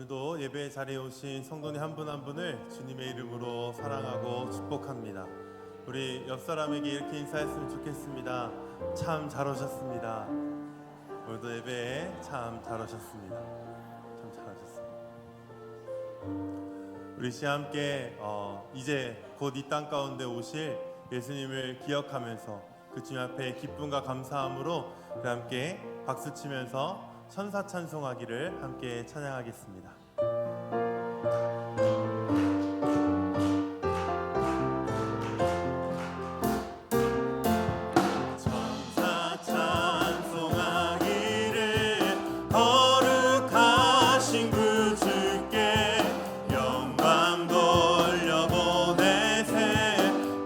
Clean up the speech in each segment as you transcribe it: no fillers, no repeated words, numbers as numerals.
오늘도 예배 자리에 오신 성도님 한 분 한 분을 주님의 이름으로 사랑하고 축복합니다. 우리 옆 사람에게 이렇게 인사했으면 좋겠습니다. 참 잘 오셨습니다. 오늘도 예배에 참 잘 오셨습니다. 참 잘 오셨습니다. 우리 씨 함께 이제 곧 이 땅 가운데 오실 예수님을 기억하면서 그 주님 앞에 기쁨과 감사함으로 우리 함께 박수 치면서 천사 찬송하기를 함께 찬양하겠습니다. 천사 찬송하기를 거룩하신 구주께 영광 돌려보내세.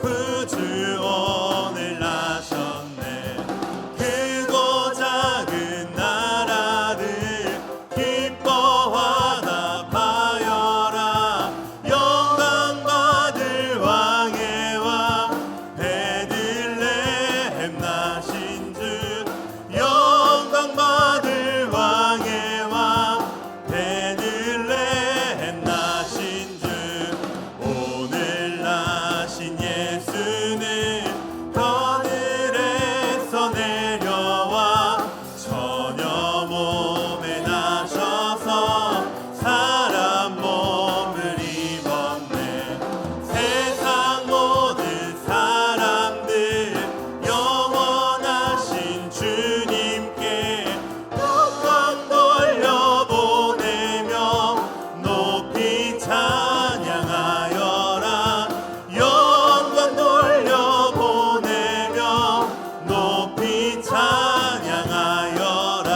구주 오늘 나셨네. 크고 작은 나라들 기뻐하나 봐여라. 영광 받을 왕의 왕 베들레헴 나신 주. 영광 받을 왕의 왕 베들레헴 나신 주. 오늘 나신 예수는 하늘에서 내려와 처녀 몸에 나셔서 사람 몸을 입었네. 세상 모든 사람들 영원하신 주님께 영광 돌려보내며 높이 찬양하여라. 영광 돌려보내며 높이 찬양하여라.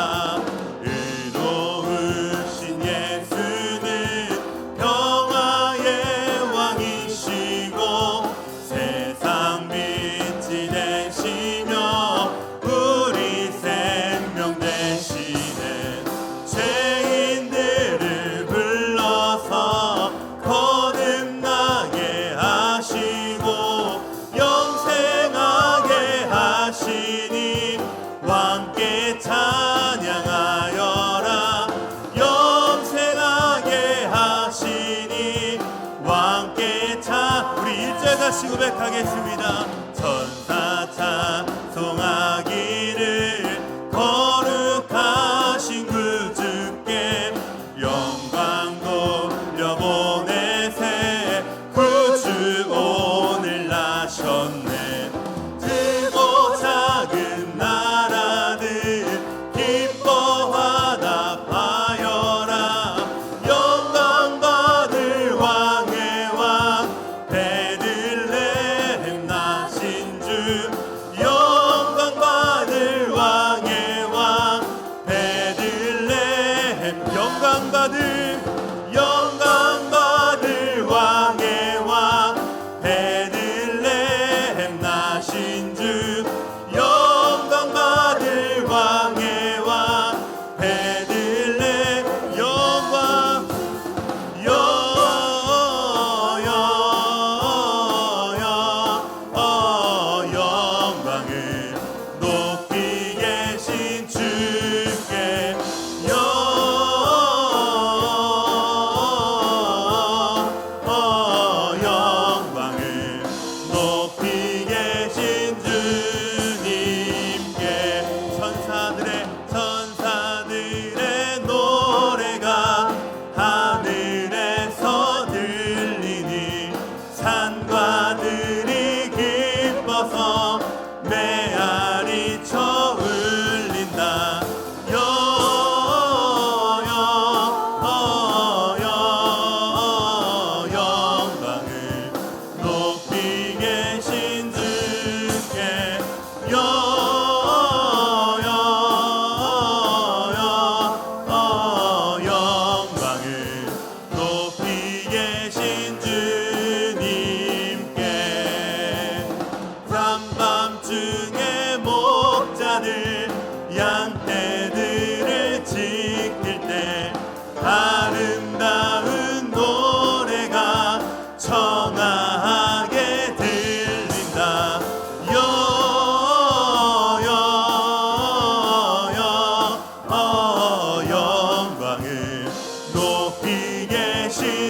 의로우신 예수는 평화의 왕이시고 세상 빛이 되시며 우리 생명 되시네. 죄인들을 불러서 거듭나게 하시고 영생하게 하시니 왕께 찬양하여라. 영생하게 하시니 왕께 우리 일절 다시 고백하겠습니다. 천사 찬송하기를 거룩하신 구주께 영광 돌려보내세. 구주 오늘 나셨네. 크고 작은 나라들 기뻐하다 봐여라. 영광 받을 왕의 왕 베들레헴 나신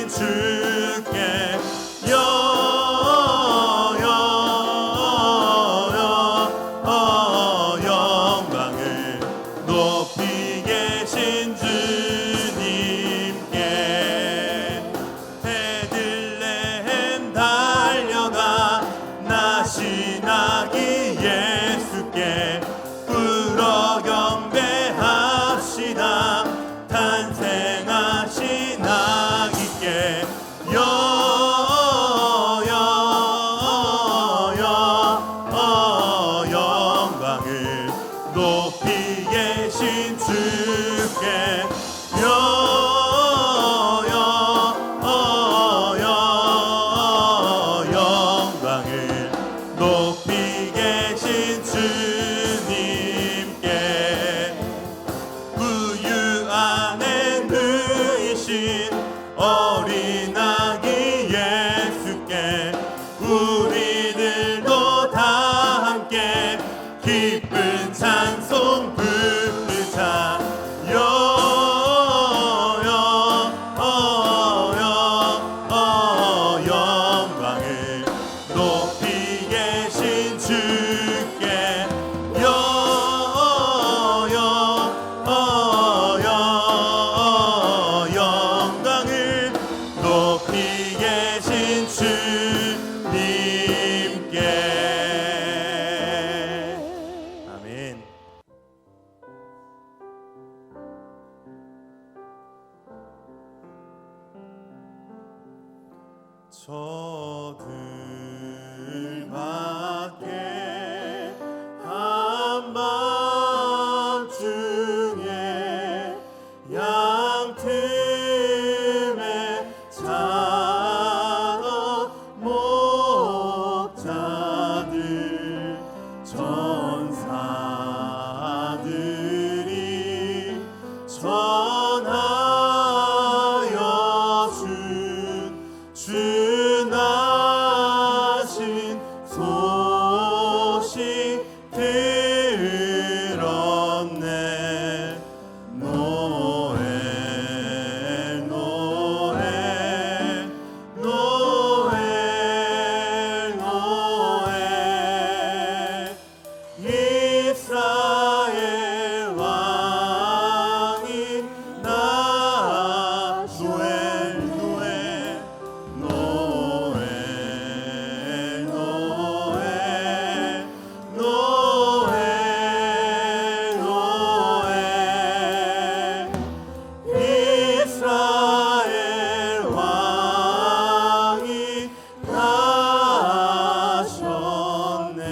주께 영광을 높이 계신 주님께 베들레헴 달려가 나신 아기 예수께 불어 경배합시다. 탄생하신 아기께 영광을 높이 계신 주께 영광을 높이 계신 주님께 우유 안에 누이신 어린 아기 예수께 우리들도 다 함께 기쁜 찬송 부르자. 영광을 높이 계신 주께 영광을 높이 계신 주님께. 아멘. 저들밖에 한밤중에 양틈에 자던 목자들 전사들이 전하여 주 나신 소식 들었네. 노엘 노엘 노엘 노엘 이스라엘 왕이 나 노엘 노엘 노엘 노엘 노엘 노엘 이스라엘 왕이 나셨네.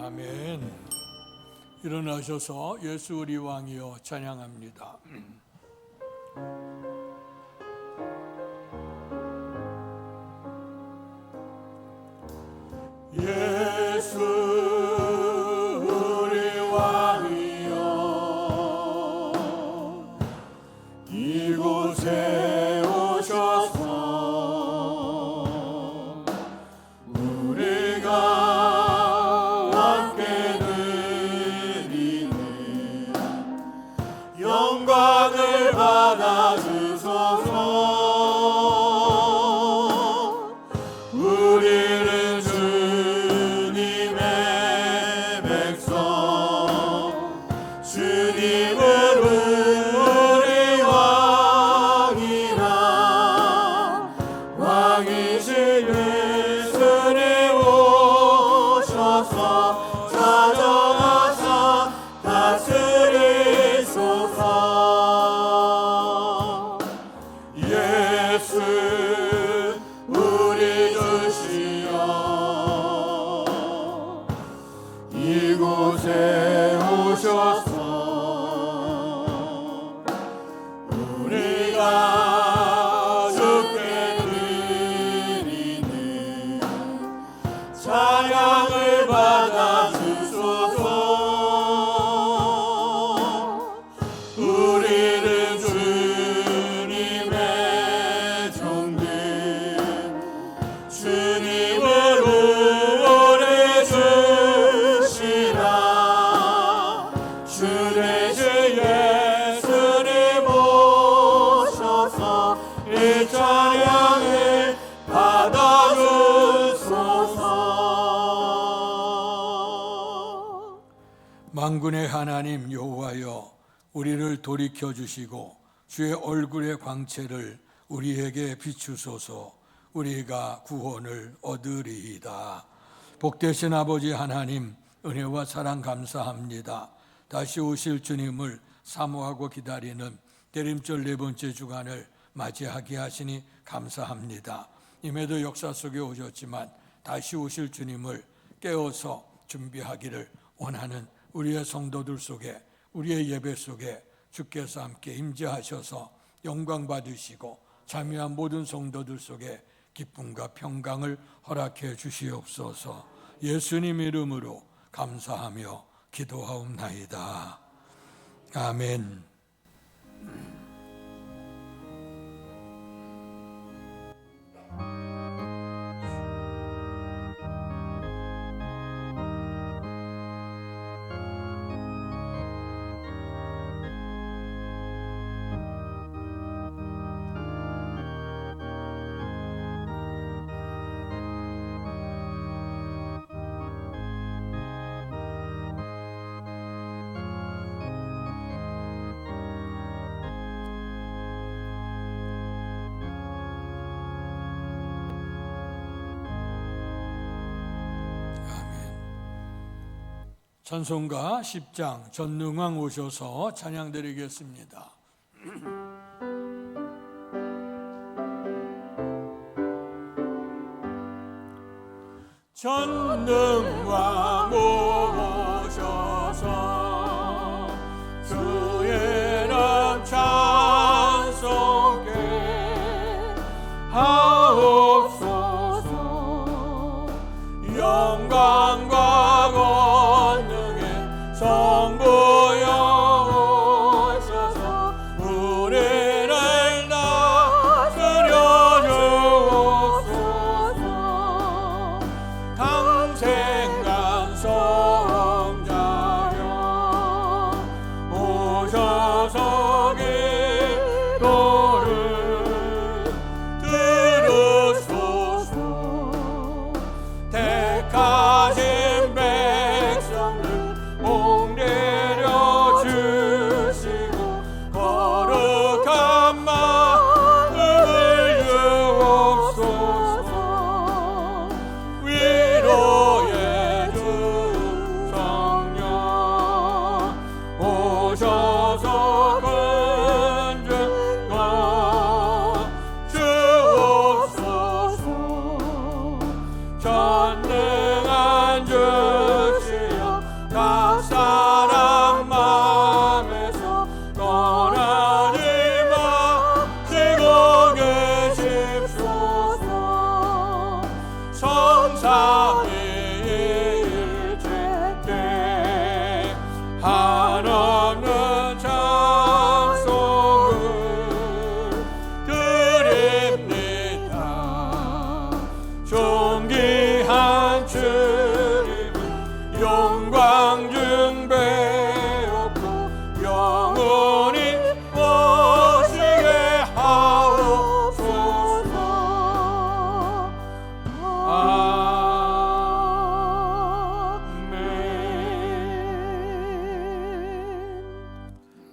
아멘. 일어나셔서 예수 우리 왕이여 찬양합니다. 예수 우리 왕이여 이곳에 오셔서 우리가 함께 드리는 영광을 받아주소서. 우리는 주님의 백성, 주님은 우리 왕이라. 왕이신 예수님 오셔서 찾아가사 다스리소서. 예수 우리 주시여 이곳에 오셔서 우리가 주께 드리는 찬양을 받아주소서. 우리는 주님의 종들 이 찬양을 받아주소서. 만군의 하나님 여호와여, 우리를 돌이켜 주시고 주의 얼굴의 광채를 우리에게 비추소서. 우리가 구원을 얻으리이다. 복되신 아버지 하나님, 은혜와 사랑 감사합니다. 다시 오실 주님을 사모하고 기다리는 대림절 네 번째 주간을 맞이하게 하시니 감사합니다. 임에도 역사 속에 오셨지만 다시 오실 주님을 깨어서 준비하기를 원하는 우리의 성도들 속에, 우리의 예배 속에 주께서 함께 임재하셔서 영광 받으시고 참여한 모든 성도들 속에 기쁨과 평강을 허락해 주시옵소서. 예수님 이름으로 감사하며 기도하옵나이다. 아멘. 찬송가 10장 전능왕 오셔서 찬양드리겠습니다. 전능왕 오셔서 주의 이름 찬송해 하옵소서. 영광과 권능의 성부여 오셔서 우리를 다스려 주옵소서. 강생한 성자여 오셔서 기도를 들으소서. 택하신 백성을 옥내려 주시고 거룩한 마음을 주옵소서. 위로의 주 성령 오셔서 근증과 주옵소서. 전능한 주시여 각 사람 마음에서 떠나지 마시고 계십소서. 성삼위일체 때 한없는 찬송을 드립니다. 존귀한 주님은 영광 중배였고 영원히 오시게 하옵소서. 아멘.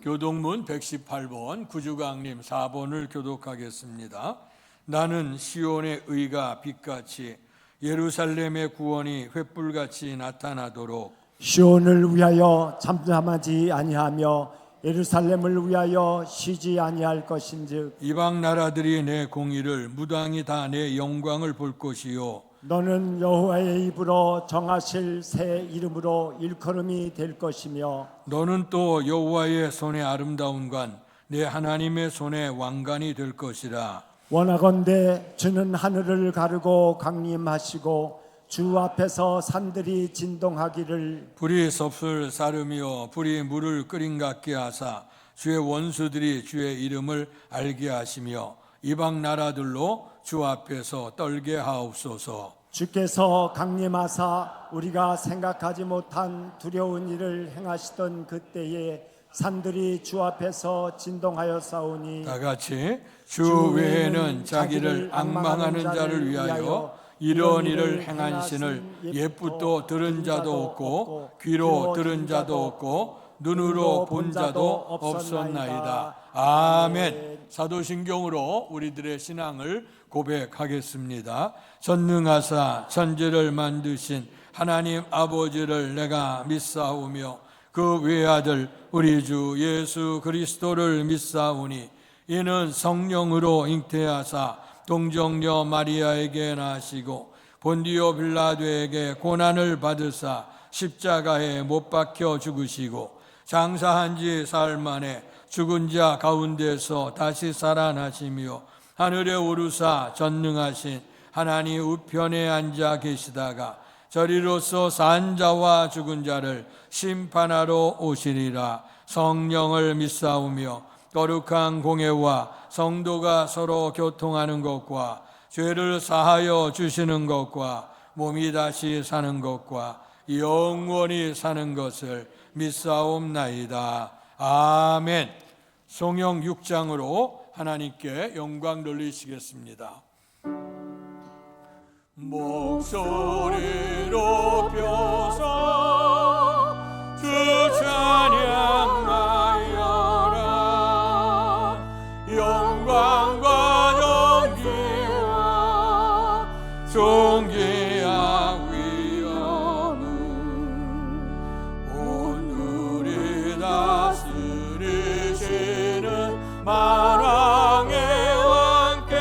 교동문 118번 구주강림 4번을 교독하겠습니다. 나는 시온의 의가 빛같이 예루살렘의 구원이 횃불같이 나타나도록 시온을 위하여 잠잠하지 아니하며 예루살렘을 위하여 쉬지 아니할 것인즉 이방 나라들이 내 공의를 무당이 다 내 영광을 볼 것이요 너는 여호와의 입으로 정하실 새 이름으로 일컬음이 될 것이며 너는 또 여호와의 손의 아름다운관 내 하나님의 손의 왕관이 될 것이라. 원하건대 주는 하늘을 가르고 강림하시고 주 앞에서 산들이 진동하기를 불이 섭을 사르며 불이 물을 끓인 같게 하사 주의 원수들이 주의 이름을 알게 하시며 이방 나라들로 주 앞에서 떨게 하옵소서. 주께서 강림하사 우리가 생각하지 못한 두려운 일을 행하시던 그때에 산들이 주 앞에서 진동하여 싸우니 다 같이 주 외에는 자기를 앙망하는 자를 위하여 이런 일을 행한 신을 옛부터 들은 자도 없고 귀로 들은 자도 없고 눈으로 본 자도 없었나이다. 아멘. 사도신경으로 우리들의 신앙을 고백하겠습니다. 전능하사 천지를 만드신 하나님 아버지를 내가 믿사오며 그 외아들 우리 주 예수 그리스도를 믿사오니 이는 성령으로 잉태하사 동정녀 마리아에게 나시고 본디오 빌라도에게 고난을 받으사 십자가에 못 박혀 죽으시고 장사한 지 사흘 만에 죽은 자 가운데서 다시 살아나시며 하늘에 오르사 전능하신 하나님 우편에 앉아 계시다가 저리로서 산 자와 죽은 자를 심판하러 오시리라. 성령을 믿사오며 거룩한 공예와 성도가 서로 교통하는 것과 죄를 사하여 주시는 것과 몸이 다시 사는 것과 영원히 사는 것을 믿사옵나이다. 아멘. 성령 6장으로 하나님께 영광 돌리시겠습니다. 목소리 높여서 주 찬양하여라. 영광과 존귀와 존귀와 위엄은 온 우리 다스리시는 만왕의 왕께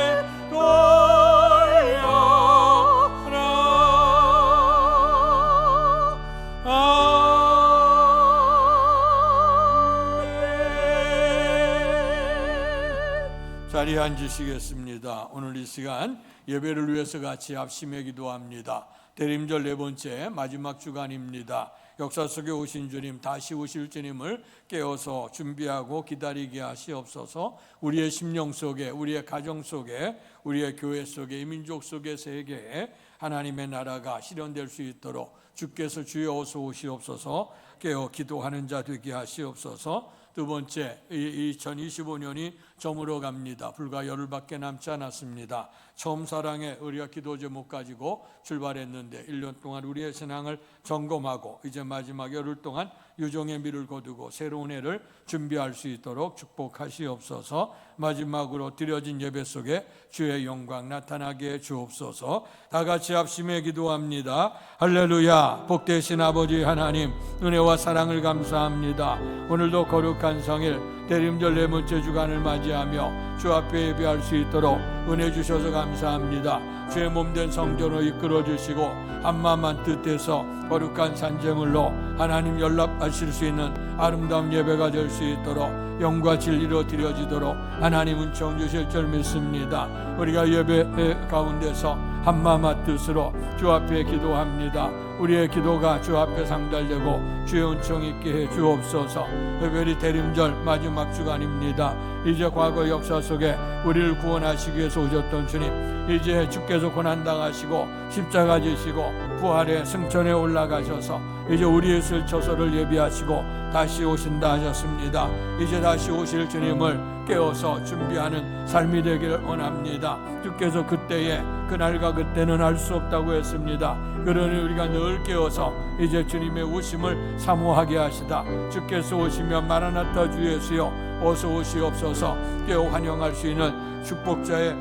자리에 앉으시겠습니다. 오늘 이 시간 예배를 위해서 같이 합심해 기도합니다. 대림절 네 번째 마지막 주간입니다. 역사 속에 오신 주님, 다시 오실 주님을 깨어서 준비하고 기다리게 하시옵소서. 우리의 심령 속에, 우리의 가정 속에, 우리의 교회 속에, 이 민족 속의 세계에 하나님의 나라가 실현될 수 있도록 주께서 주여 어서 오시옵소서. 깨어 기도하는 자 되게 하시옵소서. 두 번째, 2025년이 저물어 갑니다. 불과 열흘밖에 남지 않았습니다. 처음 사랑의 우리가 기도 제목 가지고 출발했는데 1년 동안 우리의 신앙을 점검하고 이제 마지막 열흘 동안 유종의 미를 거두고 새로운 해를 준비할 수 있도록 축복하시옵소서. 마지막으로 드려진 예배 속에 주의 영광 나타나게 해 주옵소서. 다 같이 합심해 기도합니다. 할렐루야. 복되신 아버지 하나님, 은혜와 사랑을 감사합니다. 오늘도 거룩한 성일 대림절 네 번째 주간을 맞이하며 주 앞에 예배할 수 있도록 은혜 주셔서 감사합니다. 주의 몸된 성전으로 이끌어 주시고 한마음 한뜻해서 거룩한 산재물로 하나님 연락하실 수 있는 아름다운 예배가 될 수 있도록 영과 진리로 드려지도록 하나님 은총 주실 줄 믿습니다. 우리가 예배 가운데서 한마음 한뜻으로 주 앞에 기도합니다. 우리의 기도가 주 앞에 상달되고 주의 은총 있게 해 주옵소서. 특별히 대림절 마지막 주간입니다. 이제 과거 역사 속에 우리를 구원하시기 위해서 오셨던 주님, 이제 주께서 고난당하시고 십자가 지시고 부활의 승천에 올라가셔서 이제 우리의 쓸 처소를 예비하시고 다시 오신다 하셨습니다. 이제 다시 오실 주님을 깨어서 준비하는 삶이 되기를 원합니다. 주께서 그때에 그날과 그때는 알 수 없다고 했습니다. 그러니 우리가 늘 깨어서 이제 주님의 오심을 사모하게 하시다. 주께서 오시면 마라나타 주 예수여 어서 오시옵소서. 깨어 환영할 수 있는 축복자의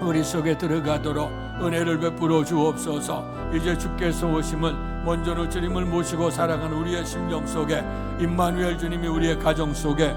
우리 속에 들어가도록 은혜를 베풀어 주옵소서. 이제 주께서 오심은 먼저는 주님을 모시고 살아가는 우리의 심령 속에, 임마누엘 주님이 우리의 가정 속에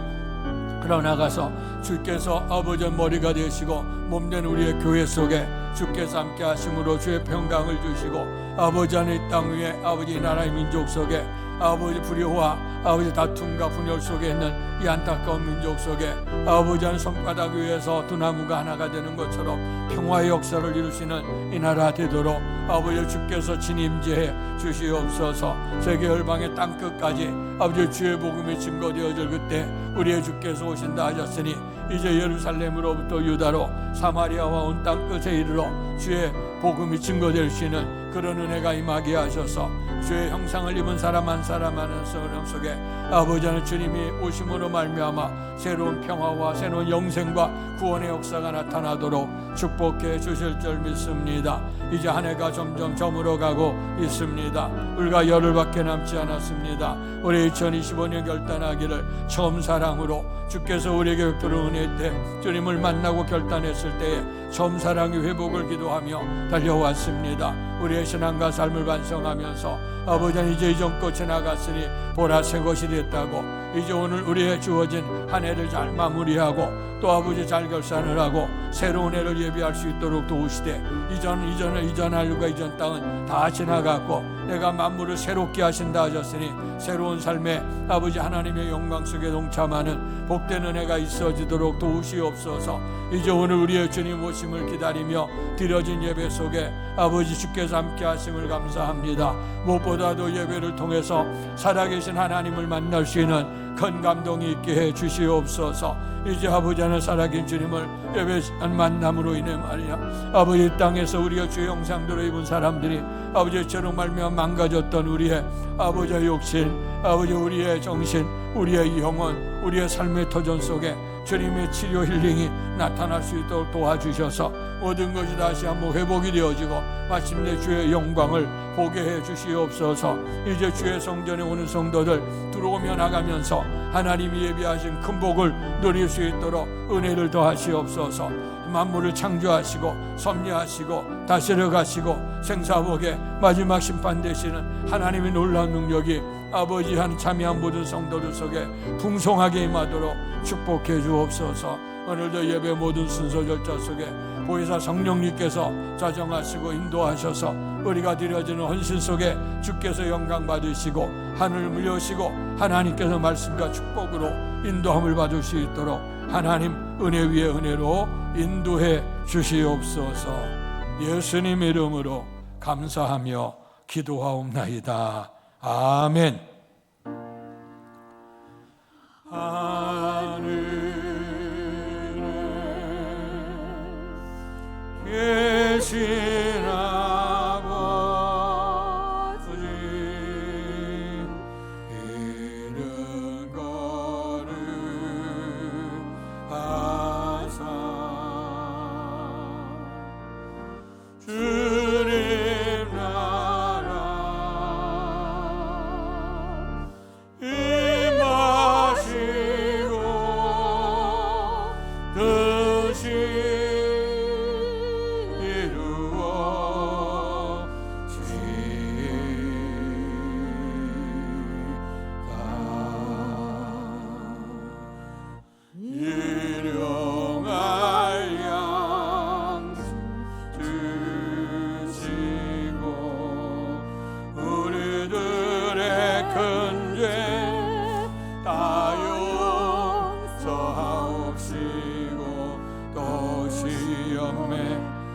흘러나가서 주께서 아버지의 머리가 되시고 몸된 우리의 교회 속에 주께서 함께 하심으로 주의 평강을 주시고 아버지 안에 땅 위에 아버지 나라의 민족 속에 아버지 불의와 아버지 다툼과 분열 속에 있는 이 안타까운 민족 속에 아버지 한 손바닥 위에서 두 나무가 하나가 되는 것처럼 평화의 역사를 이루시는 이 나라 되도록 아버지 주께서 진임제해 주시옵소서. 세계 열방의 땅끝까지 아버지 주의 복음이 증거되어질 그때 우리의 주께서 오신다 하셨으니 이제 예루살렘으로부터 유다로 사마리아와 온 땅끝에 이르러 주의 복음이 증거될 수 있는 그런 은혜가 임하게 하셔서 주의 형상을 입은 사람 한 사람 하는 성령 속에 아버지 하나님 주님이 오심으로 말미암아 새로운 평화와 새로운 영생과 구원의 역사가 나타나도록 축복해 주실 줄 믿습니다. 이제 한 해가 점점 저물어가고 있습니다. 불과 열흘밖에 남지 않았습니다. 올해 2025년 결단하기를 처음 사랑으로 주께서 우리에게 베푸는 은혜 때 주님을 만나고 결단했을 때에 처음 사랑의 회복을 기도하며 달려왔습니다. 우리의 신앙과 삶을 반성하면서 아버지는 이제 이전껏 지나갔으니 보라 새 것이 됐다고, 이제 오늘 우리의 주어진 한 해를 잘 마무리하고 또 아버지 잘 결산을 하고 새로운 해를 예비할 수 있도록 도우시되, 이전 하늘과 이전 땅은 다 지나갔고 내가 만물을 새롭게 하신다 하셨으니 새로운 삶에 아버지 하나님의 영광 속에 동참하는 복된 은혜가 있어지도록 도우시옵소서. 이제 오늘 우리의 주님 오심을 기다리며 드려진 예배 속에 아버지 주께서 함께 하심을 감사합니다. 무엇보다도 예배를 통해서 살아계신 하나님을 만날 수 있는 큰 감동이 있게 해 주시옵소서. 이제 아버지 하나 살아계신 주님을 예배한 만남으로 인해 말이야 아버지 땅에서 우리가 주의 형상대로 입은 사람들이 아버지처럼 말미암아 망가졌던 우리의 아버지의 욕심, 아버지 우리의 정신, 우리의 영혼, 우리의 삶의 터전 속에 주님의 치료 힐링이 나타날 수 있도록 도와주셔서 모든 것이 다시 한번 회복이 되어지고 마침내 주의 영광을 보게 해 주시옵소서. 이제 주의 성전에 오는 성도들 들어오며 나가면서 하나님이 예비하신 큰 복을 누릴 수 있도록 은혜를 더하시옵소서. 만물을 창조하시고 섭리하시고 다스려 가시고 생사복의 마지막 심판 되시는 하나님의 놀라운 능력이 아버지 한 참여한 모든 성도들 속에 풍성하게 임하도록 축복해 주옵소서. 오늘도 예배 모든 순서 절차 속에 보혜사 성령님께서 자정하시고 인도하셔서 우리가 드려지는 헌신 속에 주께서 영광 받으시고 하늘을 물려시고 하나님께서 말씀과 축복으로 인도함을 받을 수 있도록 하나님 은혜 위에 은혜로 인도해 주시옵소서. 예수님 이름으로 감사하며 기도하옵나이다. 아멘. 하늘에 계신 아버지 이름 거룩하사 주님 나라 임하시고 뜻이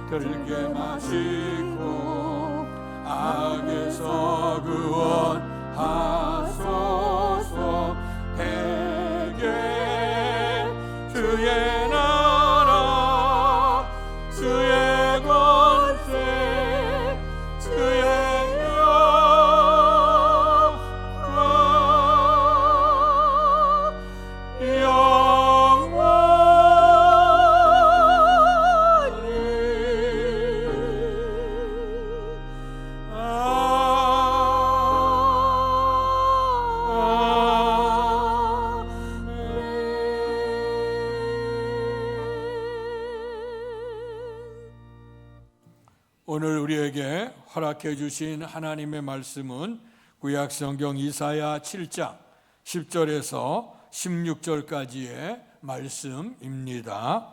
들게 마시고 악에서 구원하소서. 대개 주의 나라 주의 권세 주의 오늘 우리에게 허락해 주신 하나님의 말씀은 구약성경 이사야 7장 10절에서 16절까지의 말씀입니다.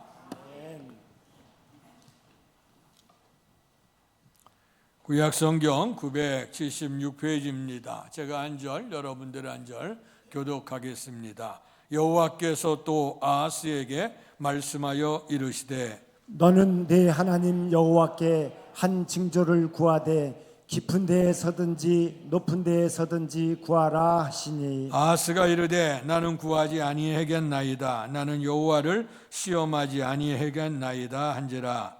구약성경 976페이지입니다. 제가 한 절, 여러분들 한 절 교독하겠습니다. 여호와께서 또 아하스에게 말씀하여 이르시되 너는 내 하나님 여호와께 한 징조를 구하되 깊은 데에 서든지 높은 데에 서든지 구하라 하시니 아하스가 이르되 나는 구하지 아니하겠나이다. 나는 여호와를 시험하지 아니하겠나이다 한지라.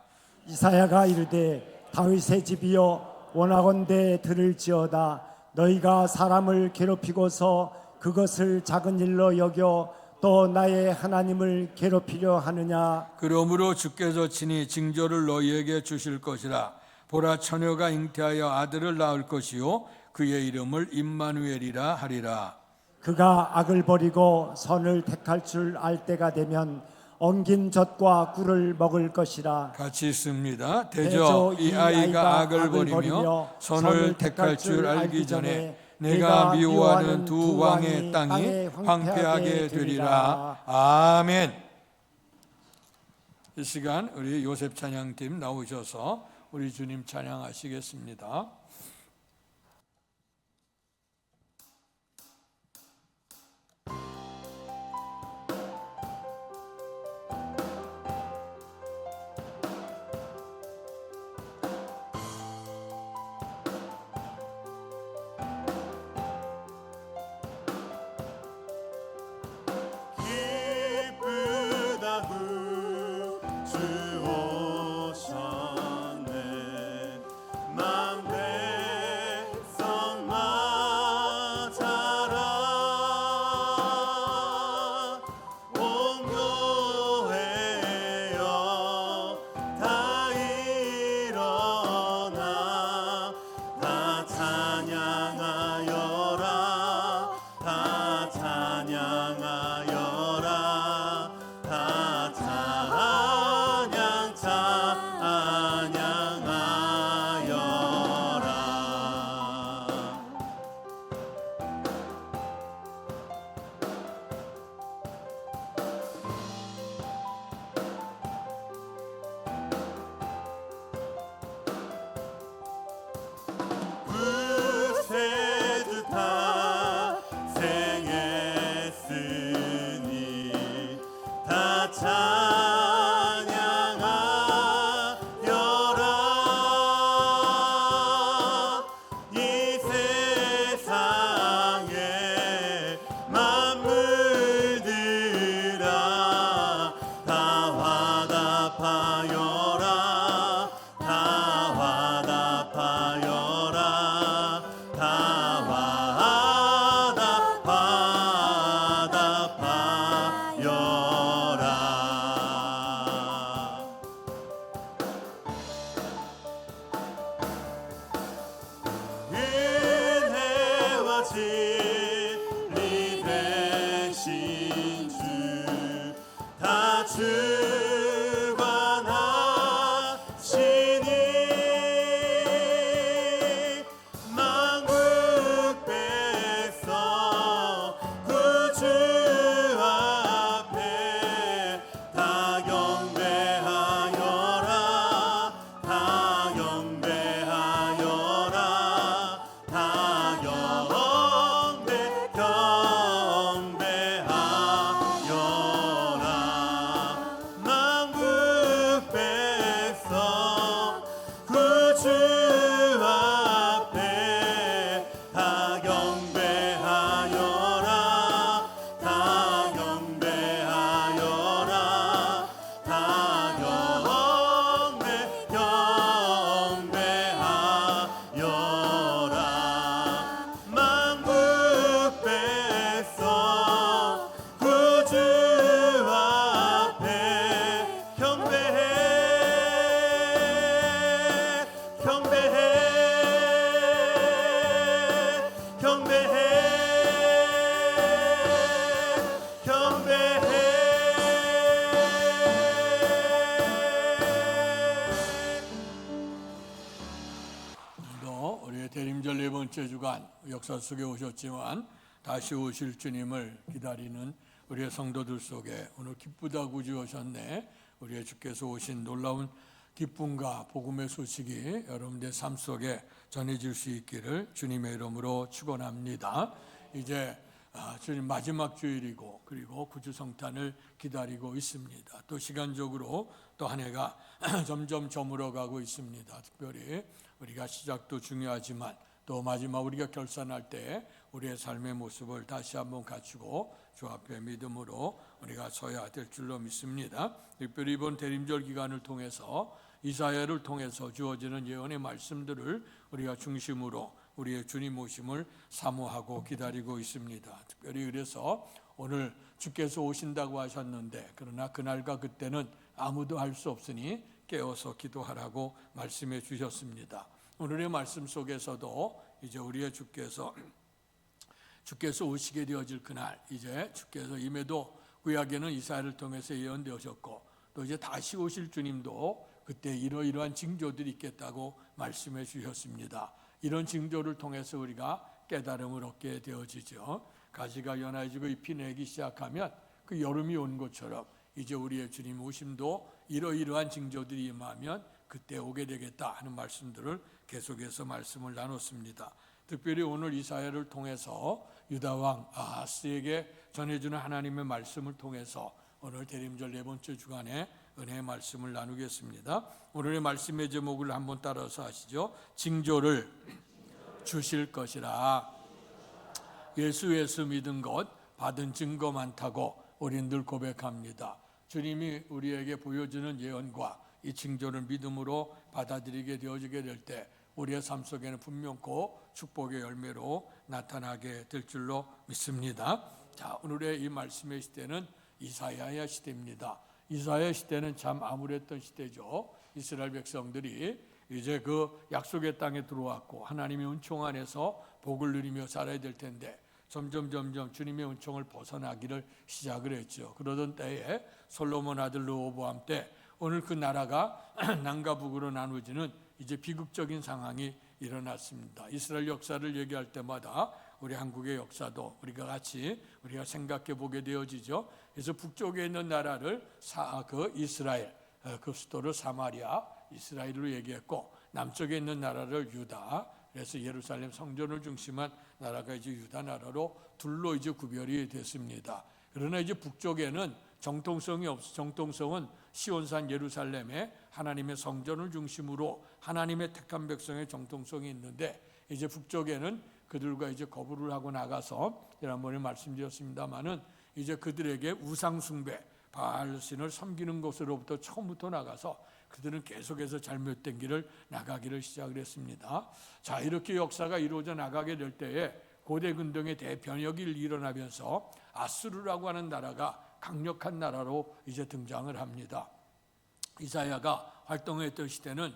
이사야가 이르되 다윗의 집이여 원하건대 들을지어다. 너희가 사람을 괴롭히고서 그것을 작은 일로 여겨 또 나의 하나님을 괴롭히려 하느냐. 그러므로 주께서 친히 징조를 너희에게 주실 것이라. 보라, 처녀가 잉태하여 아들을 낳을 것이요 그의 이름을 임마누엘이라 하리라. 그가 악을 버리고 선을 택할 줄 알 때가 되면 엉긴 젖과 꿀을 먹을 것이라. 같이 읽습니다. 대저 이 아이가 악을 버리며 선을 택할 줄 알기 전에 내가 미워하는 두 왕의 땅이 황폐하게 되리라. 아멘. 이 시간 우리 요셉 찬양팀 나오셔서 우리 주님 찬양하시겠습니다. 기쁘다 주 오셨네. 만 백성 맞아라. 온 교회여 다 일어나 다 찬양하여라. 다 찬양하여라. 다 구세주 탑생했으니 다 찬양하여라. 이 세상의 만물들아 다 화답하여라. 다 화답하여라. 다 화답하여라. 은혜와 진리 되신 주 다 주관하시니 만국 백성 구주 앞에 다 경배하여라. 다 경배하여라. 다 경배하여라. 만국 백성 구주 앞에 다 경배하여라. 다 경배하여라. 다 경배하여라. 만국 백성 구주 앞에 경배해. 경배해. 경배해. 경배해. 오늘도 우리의 대림절 네 번째 주간 역사 속에 오셨지만 다시 오실 주님을 기다리는 우리의 성도들 속에 오늘 기쁘다 구주 오셨네. 우리의 주께서 오신 놀라운 기쁨과 복음의 소식이 여러분들의 삶 속에 전해질 수 있기를 주님의 이름으로 축원합니다. 이제 주님 마지막 주일이고 그리고 구주 성탄을 기다리고 있습니다. 또 시간적으로 또 한 해가 점점 저물어가고 있습니다. 특별히 우리가 시작도 중요하지만 또 마지막 우리가 결산할 때 우리의 삶의 모습을 다시 한번 갖추고 주 앞에 믿음으로 우리가 서야 될 줄로 믿습니다. 특별히 이번 대림절 기간을 통해서 이사야를 통해서 주어지는 예언의 말씀들을 우리가 중심으로 우리의 주님 오심을 사모하고 기다리고 있습니다. 특별히 그래서 오늘 주께서 오신다고 하셨는데 그러나 그날과 그때는 아무도 알 수 없으니 깨어서 기도하라고 말씀해 주셨습니다. 오늘의 말씀 속에서도 이제 우리의 주께서 오시게 되어질 그날, 이제 주께서 임에도 구약에는 이사야를 통해서 예언되어졌고 또 이제 다시 오실 주님도 그때 이러이러한 징조들이 있겠다고 말씀해 주셨습니다. 이런 징조를 통해서 우리가 깨달음을 얻게 되어지죠. 가지가 연해지고 잎이 내기 시작하면 그 여름이 온 것처럼 이제 우리의 주님 오심도 이러이러한 징조들이 임하면 그때 오게 되겠다 하는 말씀들을 계속해서 말씀을 나눴습니다. 특별히 오늘 이사야를 통해서 유다 왕 아하스에게 전해주는 하나님의 말씀을 통해서 오늘 대림절 네 번째 주간에 은혜의 말씀을 나누겠습니다. 오늘의 말씀의 제목을 한번 따라서 하시죠. 징조를 주실 것이라. 예수 믿은 것 받은 증거 많다고 우리들 고백합니다. 주님이 우리에게 보여주는 예언과 이 징조를 믿음으로 받아들이게 되어지게 될 때 우리의 삶 속에는 분명코 축복의 열매로 나타나게 될 줄로 믿습니다. 자, 오늘의 이 말씀의 시대는 이사야의 시대입니다. 이사야의 시대는 참 암울했던 시대죠. 이스라엘 백성들이 이제 그 약속의 땅에 들어왔고 하나님의 은총 안에서 복을 누리며 살아야 될 텐데 점점 주님의 은총을 벗어나기를 시작을 했죠. 그러던 때에 솔로몬 아들 르호보암 때 오늘 그 나라가 남과 북으로 나누어지는 이제 비극적인 상황이 일어났습니다. 이스라엘 역사를 얘기할 때마다 우리 한국의 역사도 우리가 생각해 보게 되어지죠. 그래서 북쪽에 있는 나라를 이스라엘, 그 수도를 사마리아, 이스라엘로 얘기했고 남쪽에 있는 나라를 유다, 그래서 예루살렘 성전을 중심한 나라가 이제 유다 나라로 둘로 이제 구별이 됐습니다. 그러나 이제 북쪽에는 정통성은 시온산 예루살렘에 하나님의 성전을 중심으로 하나님의 택한 백성의 정통성이 있는데 이제 북쪽에는 그들과 이제 거부를 하고 나가서 지난번에 말씀드렸습니다마는 이제 그들에게 우상 숭배, 바알신을 섬기는 것으로부터 처음부터 나가서 그들은 계속해서 잘못된 길을 나가기를 시작을 했습니다. 자, 이렇게 역사가 이루어져 나가게 될 때에 고대 근동의 대변혁이 일어나면서 아수르라고 하는 나라가 강력한 나라로 이제 등장을 합니다. 이사야가 활동했던 시대는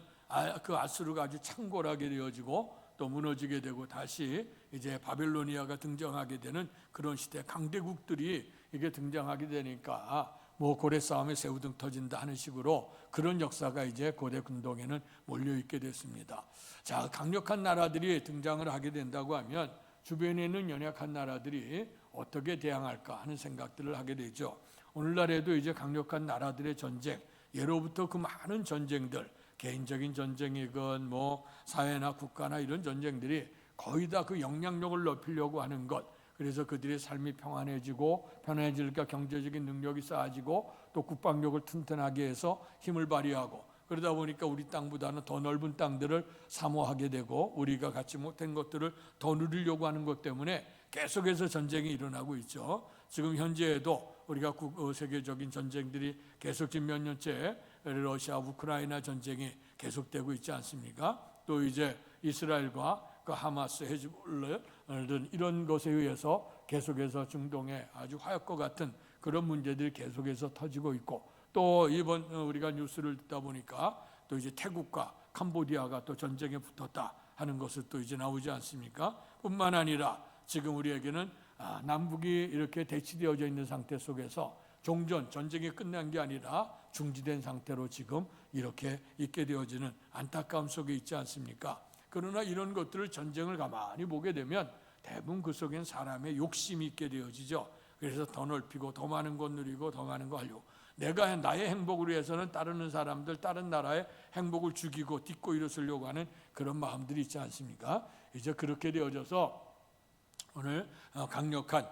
그 아수르가 아주 창궐하게 되어지고 또 무너지게 되고 다시 이제 바벨로니아가 등장하게 되는 그런 시대, 강대국들이 이게 등장하게 되니까 고래 싸움에 새우등 터진다 하는 식으로 그런 역사가 이제 고대 근동에는 몰려 있게 됐습니다. 자, 강력한 나라들이 등장을 하게 된다고 하면 주변에 있는 연약한 나라들이 어떻게 대항할까 하는 생각들을 하게 되죠. 오늘날에도 이제 강력한 나라들의 전쟁, 예로부터 그 많은 전쟁들, 개인적인 전쟁이건 사회나 국가나 이런 전쟁들이 거의 다 그 영향력을 높이려고 하는 것, 그래서 그들의 삶이 편해지니까 경제적인 능력이 쌓아지고 또 국방력을 튼튼하게 해서 힘을 발휘하고 그러다 보니까 우리 땅보다는 더 넓은 땅들을 사모하게 되고 우리가 갖지 못한 것들을 더 누리려고 하는 것 때문에 계속해서 전쟁이 일어나고 있죠. 지금 현재에도 우리가 세계적인 전쟁들이 계속 지금 몇 년째 러시아 우크라이나 전쟁이 계속되고 있지 않습니까? 또 이제 이스라엘과 그 하마스, 헤즈볼라 이런 것에 의해서 계속해서 중동에 아주 화약과 같은 그런 문제들이 계속해서 터지고 있고 또 이번 우리가 뉴스를 듣다 보니까 또 이제 태국과 캄보디아가 또 전쟁에 붙었다 하는 것을 또 이제 나오지 않습니까? 뿐만 아니라 지금 우리에게는 남북이 이렇게 대치되어져 있는 상태 속에서 전쟁이 끝난 게 아니라 중지된 상태로 지금 이렇게 있게 되어지는 안타까움 속에 있지 않습니까? 그러나 이런 것들을 전쟁을 가만히 보게 되면 대부분 그 속엔 사람의 욕심이 있게 되어지죠. 그래서 더 넓히고 더 많은 것 누리고 더 많은 거 하려고 내가 나의 행복을 위해서는 다른 사람들 다른 나라의 행복을 죽이고 딛고 일어서려고 하는 그런 마음들이 있지 않습니까? 이제 그렇게 되어져서 오늘 강력한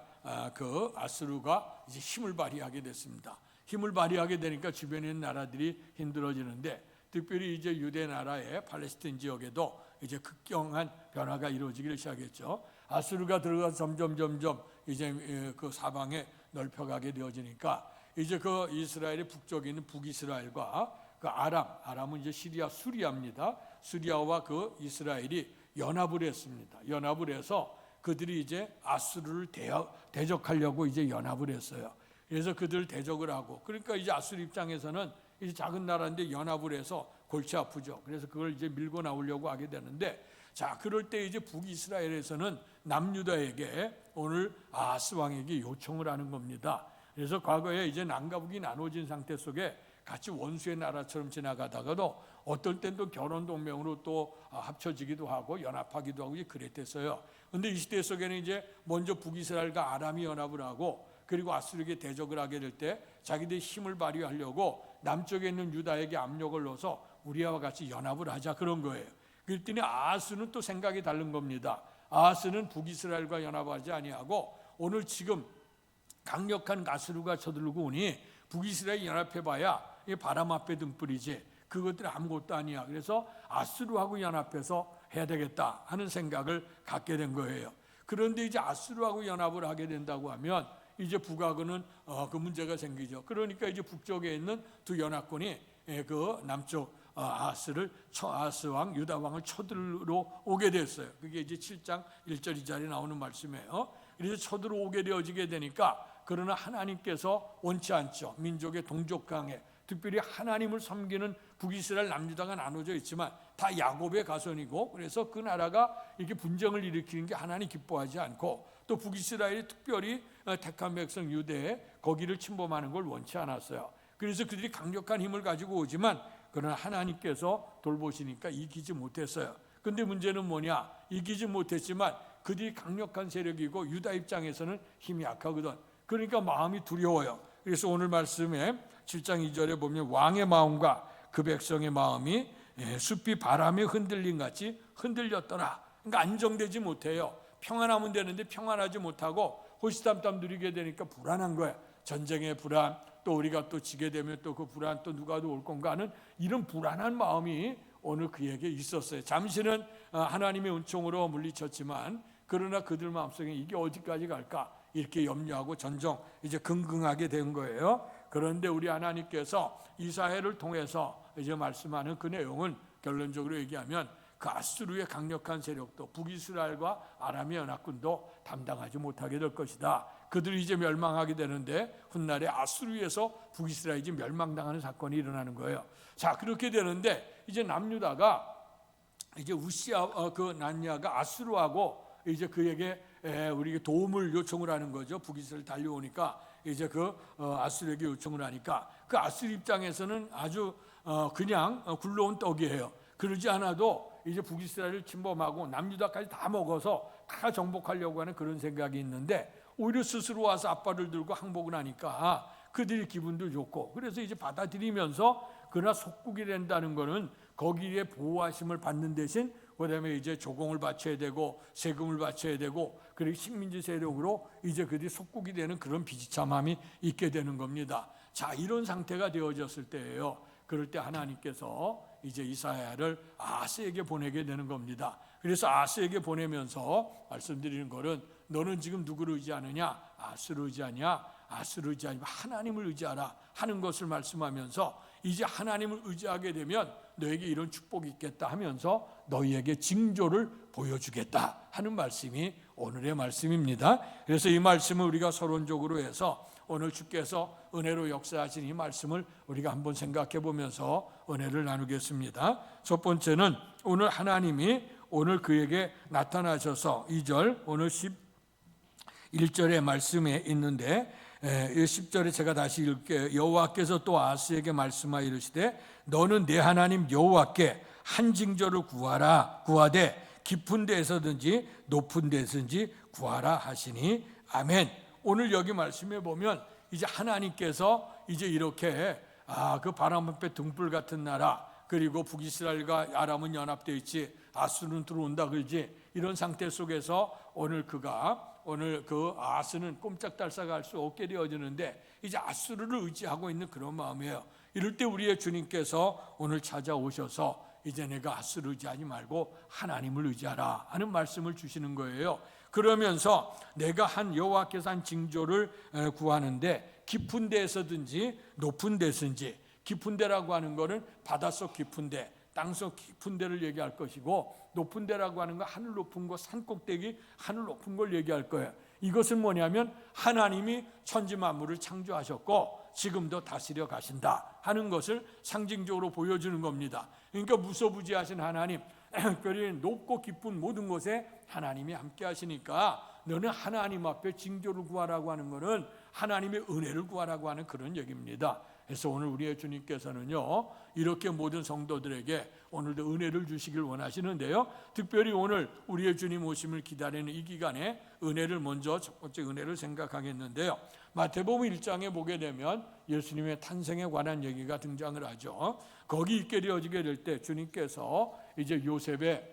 그 아수르가 이제 힘을 발휘하게 됐습니다. 힘을 발휘하게 되니까 주변에 있는 나라들이 힘들어지는데 특별히 이제 유대 나라의 팔레스틴 지역에도 이제 극경한 변화가 이루어지기를 시작했죠. 아수르가 들어가서 점점 이제 그 사방에 넓혀가게 되어지니까 이제 그 이스라엘의 북쪽에 있는 북이스라엘과 그 그 아람은 이제 시리아 수리아입니다. 수리아와 그 이스라엘이 연합을 했습니다. 연합을 해서 그들이 이제 아수르를 대적하려고 이제 연합을 했어요. 그래서 그들 대적을 하고, 그러니까 이제 아수르 입장에서는 이제 작은 나라인데 연합을 해서 골치 아프죠. 그래서 그걸 이제 밀고 나오려고 하게 되는데, 자, 그럴 때 이제 북이스라엘에서는 남유다에게 오늘 아하스 왕에게 요청을 하는 겁니다. 그래서 과거에 이제 남과 북이 나눠진 상태 속에 같이 원수의 나라처럼 지나가다가도 어떨 땐 또 결혼 동맹으로 또 합쳐지기도 하고 연합하기도 하고 그랬댔어요. 그런데 이 시대 속에는 이제 먼저 북이스라엘과 아람이 연합을 하고, 그리고 아수르에게 대적을 하게 될 때 자기들이 힘을 발휘하려고 남쪽에 있는 유다에게 압력을 넣어서 우리와 같이 연합을 하자, 그런 거예요. 그랬더니 아하스는 또 생각이 다른 겁니다. 아하스는 북이스라엘과 연합하지 아니하고 오늘 지금 강력한 아수르가 쳐들고 오니 북이스라엘 연합해봐야 이 바람 앞에 등불이지 그것들이 아무것도 아니야. 그래서 아수르하고 연합해서 해야 되겠다 하는 생각을 갖게 된 거예요. 그런데 이제 아수르하고 연합을 하게 된다고 하면 이제 북하고는 그 문제가 생기죠. 그러니까 이제 북쪽에 있는 두 연합군이 그 남쪽 아하스 왕 유다 왕을 쳐들러 오게 됐어요. 그게 이제 7장 1절 2절에 나오는 말씀이에요. 그래서 쳐들어 오게 되어지게 되니까, 그러나 하나님께서 원치 않죠. 민족의 동족강에 특별히 하나님을 섬기는 북이스라엘 남유다가 나눠져 있지만 다 야곱의 가손이고, 그래서 그 나라가 이렇게 분쟁을 일으키는 게 하나님 기뻐하지 않고, 또 북이스라엘이 특별히 택한 백성 유대에 거기를 침범하는 걸 원치 않았어요. 그래서 그들이 강력한 힘을 가지고 오지만 그러나 하나님께서 돌보시니까 이기지 못했어요. 근데 문제는 뭐냐? 이기지 못했지만 그들이 강력한 세력이고 유다 입장에서는 힘이 약하거든. 그러니까 마음이 두려워요. 그래서 오늘 말씀에 7장 2절에 보면 왕의 마음과 그 백성의 마음이 숲이 바람에 흔들림 같이 흔들렸더라. 그러니까 안정되지 못해요. 평안하면 되는데 평안하지 못하고 호시탐탐 누리게 되니까 불안한 거예요. 전쟁의 불안, 또 우리가 또 지게 되면 또 그 불안, 또 누가 올 건가 하는 이런 불안한 마음이 오늘 그에게 있었어요. 잠시는 하나님의 은총으로 물리쳤지만 그러나 그들 마음속에 이게 어디까지 갈까 이렇게 염려하고 전정 이제 긍긍하게 된 거예요. 그런데 우리 하나님께서 이사야를 통해서 이제 말씀하는 그 내용은 결론적으로 얘기하면 그 아수르의 강력한 세력도 북이스라엘과 아람의 연합군도 담당하지 못하게 될 것이다. 그들이 이제 멸망하게 되는데 훗날에 아수르에서 북이스라엘이 이제 멸망당하는 사건이 일어나는 거예요. 자, 그렇게 되는데 이제 남유다가 이제 우시아 그 난야가 아수르하고 이제 그에게 우리에게 도움을 요청을 하는 거죠. 북이스라엘 달려오니까 이제 그 아수르에게 요청을 하니까 그 아수르 입장에서는 아주 그냥 굴러온 떡이에요. 그러지 않아도 이제 북이스라엘을 침범하고 남유다까지 다 먹어서 다 정복하려고 하는 그런 생각이 있는데 오히려 스스로 와서 앞발을 들고 항복을 하니까 그들이 기분도 좋고, 그래서 이제 받아들이면서 그러나 속국이 된다는 거는 거기에 보호하심을 받는 대신 그다음에 이제 조공을 바쳐야 되고 세금을 바쳐야 되고, 그리고 식민지 세력으로 이제 그들이 속국이 되는 그런 비참함이 있게 되는 겁니다. 자, 이런 상태가 되어졌을 때예요. 그럴 때 하나님께서 이제 이사야를 아하스에게 보내게 되는 겁니다. 그래서 아하스에게 보내면서 말씀드리는 것은 너는 지금 누구를 의지하느냐? 아하스를 의지하냐? 아하스를 의지하냐? 하나님을 의지하라 하는 것을 말씀하면서 이제 하나님을 의지하게 되면 너에게 이런 축복이 있겠다 하면서 너희에게 징조를 보여주겠다 하는 말씀이 오늘의 말씀입니다. 그래서 이 말씀을 우리가 서론적으로 해서 오늘 주께서 은혜로 역사하신 이 말씀을 우리가 한번 생각해 보면서 은혜를 나누겠습니다. 첫 번째는 오늘 하나님이 오늘 그에게 나타나셔서 2절 오늘 11절의 말씀에 있는데 10절에 제가 다시 읽을게요. 여호와께서 또 아하스에게 말씀하여 이르시되 너는 내 하나님 여호와께 한 징조를 구하되 깊은 데에서든지 높은 데서든지 구하라 하시니 아멘. 오늘 여기 말씀해 보면 이제 하나님께서 이제 이렇게 그 바람 앞에 등불 같은 나라, 그리고 북이스라엘과 아람은 연합되어 있지 아수르는 들어온다 그러지, 이런 상태 속에서 오늘 그 아하스는 꼼짝달싹 할 수 없게 되어지는데 이제 아수르를 의지하고 있는 그런 마음이에요. 이럴 때 우리의 주님께서 오늘 찾아오셔서 이제 내가 아수르를 의지하지 말고 하나님을 의지하라 하는 말씀을 주시는 거예요. 그러면서 내가 여호와께서 한 징조를 구하는데 깊은 데에서든지 높은 데서든지, 깊은 데라고 하는 거는 바닷속 깊은 데, 땅속 깊은 데를 얘기할 것이고, 높은 데라고 하는 거 하늘 높은 거, 산 꼭대기 하늘 높은 걸 얘기할 거예요. 이것은 뭐냐면 하나님이 천지 만물을 창조하셨고 지금도 다스려 가신다 하는 것을 상징적으로 보여주는 겁니다. 그러니까 무소부지하신 하나님, 특별히 높고 깊은 모든 곳에 하나님이 함께 하시니까 너는 하나님 앞에 징조를 구하라고 하는 것은 하나님의 은혜를 구하라고 하는 그런 얘기입니다. 그래서 오늘 우리의 주님께서는요, 이렇게 모든 성도들에게 오늘도 은혜를 주시길 원하시는데요, 특별히 오늘 우리의 주님 오심을 기다리는 이 기간에 은혜를 먼저 첫 번째 은혜를 생각하겠는데요, 마태복음 1장에 보게 되면 예수님의 탄생에 관한 얘기가 등장을 하죠. 거기 있게 되어지게 될 때 주님께서 이제 요셉의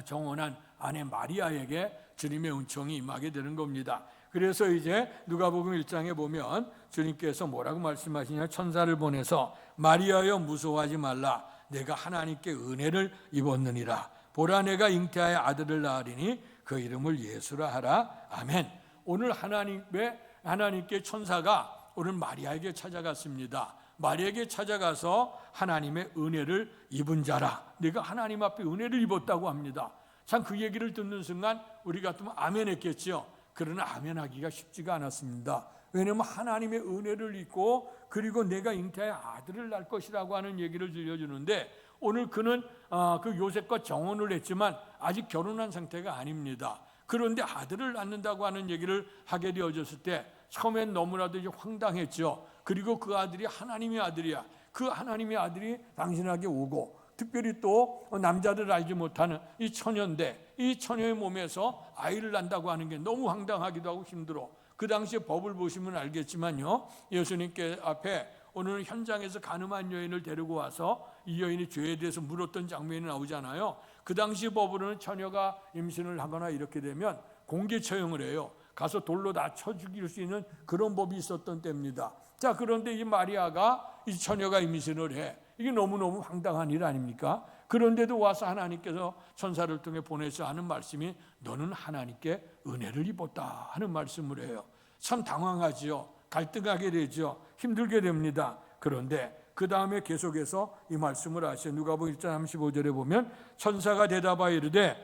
정혼한 아내 마리아에게 주님의 은총이 임하게 되는 겁니다. 그래서 이제 누가복음 1장에 보면 주님께서 뭐라고 말씀하시냐, 천사를 보내서 마리아여 무서워하지 말라, 내가 하나님께 은혜를 입었느니라. 보라, 내가 잉태하여 아들을 낳으리니 그 이름을 예수라 하라. 아멘. 오늘 하나님께 천사가 오늘 마리아에게 찾아갔습니다. 마리아에게 찾아가서 하나님의 은혜를 입은 자라, 내가 하나님 앞에 은혜를 입었다고 합니다. 참 그 얘기를 듣는 순간 우리 같으면 아멘 했겠죠. 그러나 아멘하기가 쉽지가 않았습니다. 왜냐하면 하나님의 은혜를 입고 그리고 내가 잉태하여 아들을 낳을 것이라고 하는 얘기를 들려주는데, 오늘 그는 그 요셉과 정혼을 했지만 아직 결혼한 상태가 아닙니다. 그런데 아들을 낳는다고 하는 얘기를 하게 되어졌을 때 처음엔 너무나도 이제 황당했죠. 그리고 그 아들이 하나님의 아들이야. 그 하나님의 아들이 당신에게 오고, 특별히 또 남자들 알지 못하는 이 처녀인데 이 처녀의 몸에서 아이를 낳는다고 하는 게 너무 황당하기도 하고 힘들어. 그 당시에 법을 보시면 알겠지만요, 예수님께 앞에 오늘 현장에서 가늠한 여인을 데리고 와서 이 여인이 죄에 대해서 물었던 장면이 나오잖아요. 그 당시 법으로는 처녀가 임신을 하거나 이렇게 되면 공개 처형을 해요. 가서 돌로 다 쳐 죽일 수 있는 그런 법이 있었던 때입니다. 자, 그런데 이 마리아가 이 처녀가 임신을 해. 이게 너무너무 황당한 일 아닙니까? 그런데도 와서 하나님께서 천사를 통해 보내서 하는 말씀이 너는 하나님께 은혜를 입었다 하는 말씀을 해요. 참 당황하지요. 갈등하게 되죠. 힘들게 됩니다. 그런데 그 다음에 계속해서 이 말씀을 하셔요. 누가복음 1장 35절에 보면 천사가 대답하여 이르되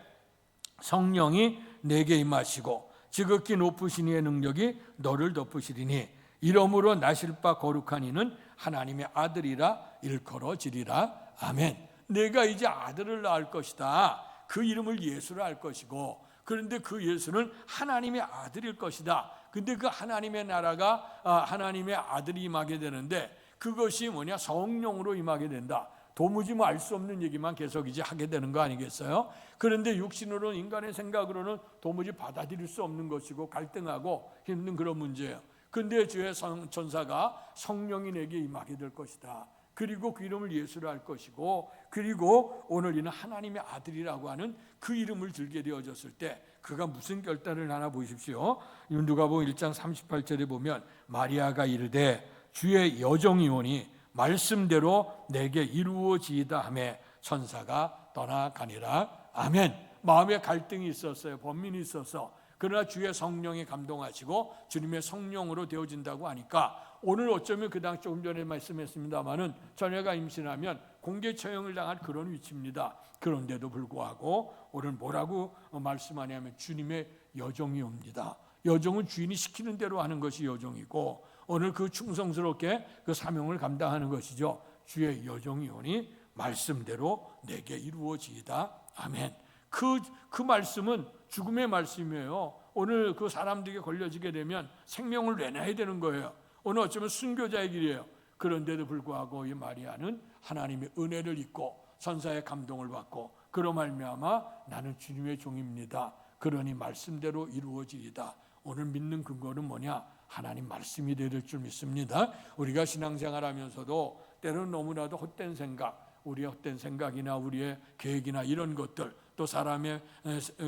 성령이 내게 임하시고 지극히 높으신 이의 능력이 너를 덮으시리니 이러므로 나실 바 거룩한 이는 하나님의 아들이라 일컬어지리라. 아멘. 내가 이제 아들을 낳을 것이다. 그 이름을 예수라 할 것이고, 그런데 그 예수는 하나님의 아들일 것이다. 근데 그 하나님의 나라가 하나님의 아들이 임하게 되는데 그것이 뭐냐, 성령으로 임하게 된다. 도무지 뭐 알 수 없는 얘기만 계속 이제 하게 되는 거 아니겠어요? 그런데 육신으로는, 인간의 생각으로는 도무지 받아들일 수 없는 것이고 갈등하고 힘든 그런 문제예요. 근데 주의 천사가 성령이 내게 임하게 될 것이다. 그리고 그 이름을 예수라 할 것이고, 그리고 오늘 이는 하나님의 아들이라고 하는 그 이름을 들게 되어졌을 때 그가 무슨 결단을 하나 보십시오. 누가복음 1장 38절에 보면 마리아가 이르되 주의 여종이 오니 말씀대로 내게 이루어지이다 하매 천사가 떠나가니라. 아멘. 마음에 갈등이 있었어요. 번민이 있어서. 그러나 주의 성령이 감동하시고 주님의 성령으로 되어진다고 하니까 오늘 어쩌면 그 당시 조금 전에 말씀했습니다마는 처녀가 임신하면 공개 처형을 당할 그런 위치입니다. 그런데도 불구하고 오늘 뭐라고 말씀하냐면 주님의 여종이 옵니다. 여종은 주인이 시키는 대로 하는 것이 여종이고 오늘 그 충성스럽게 그 사명을 감당하는 것이죠. 주의 여종이 오니 말씀대로 내게 이루어지이다. 아멘. 그 말씀은 죽음의 말씀이에요. 오늘 그 사람들에게 걸려지게 되면 생명을 내놔야 되는 거예요. 오늘 어쩌면 순교자의 길이에요. 그런데도 불구하고 이 마리아는 하나님의 은혜를 입고 천사의 감동을 받고 그로 말미암아 나는 주님의 종입니다. 그러니 말씀대로 이루어지이다. 오늘 믿는 근거는 뭐냐? 하나님 말씀이 될 줄 믿습니다. 우리가 신앙생활하면서도 때로는 너무나도 헛된 생각, 우리의 헛된 생각이나 우리의 계획이나 이런 것들, 또 사람의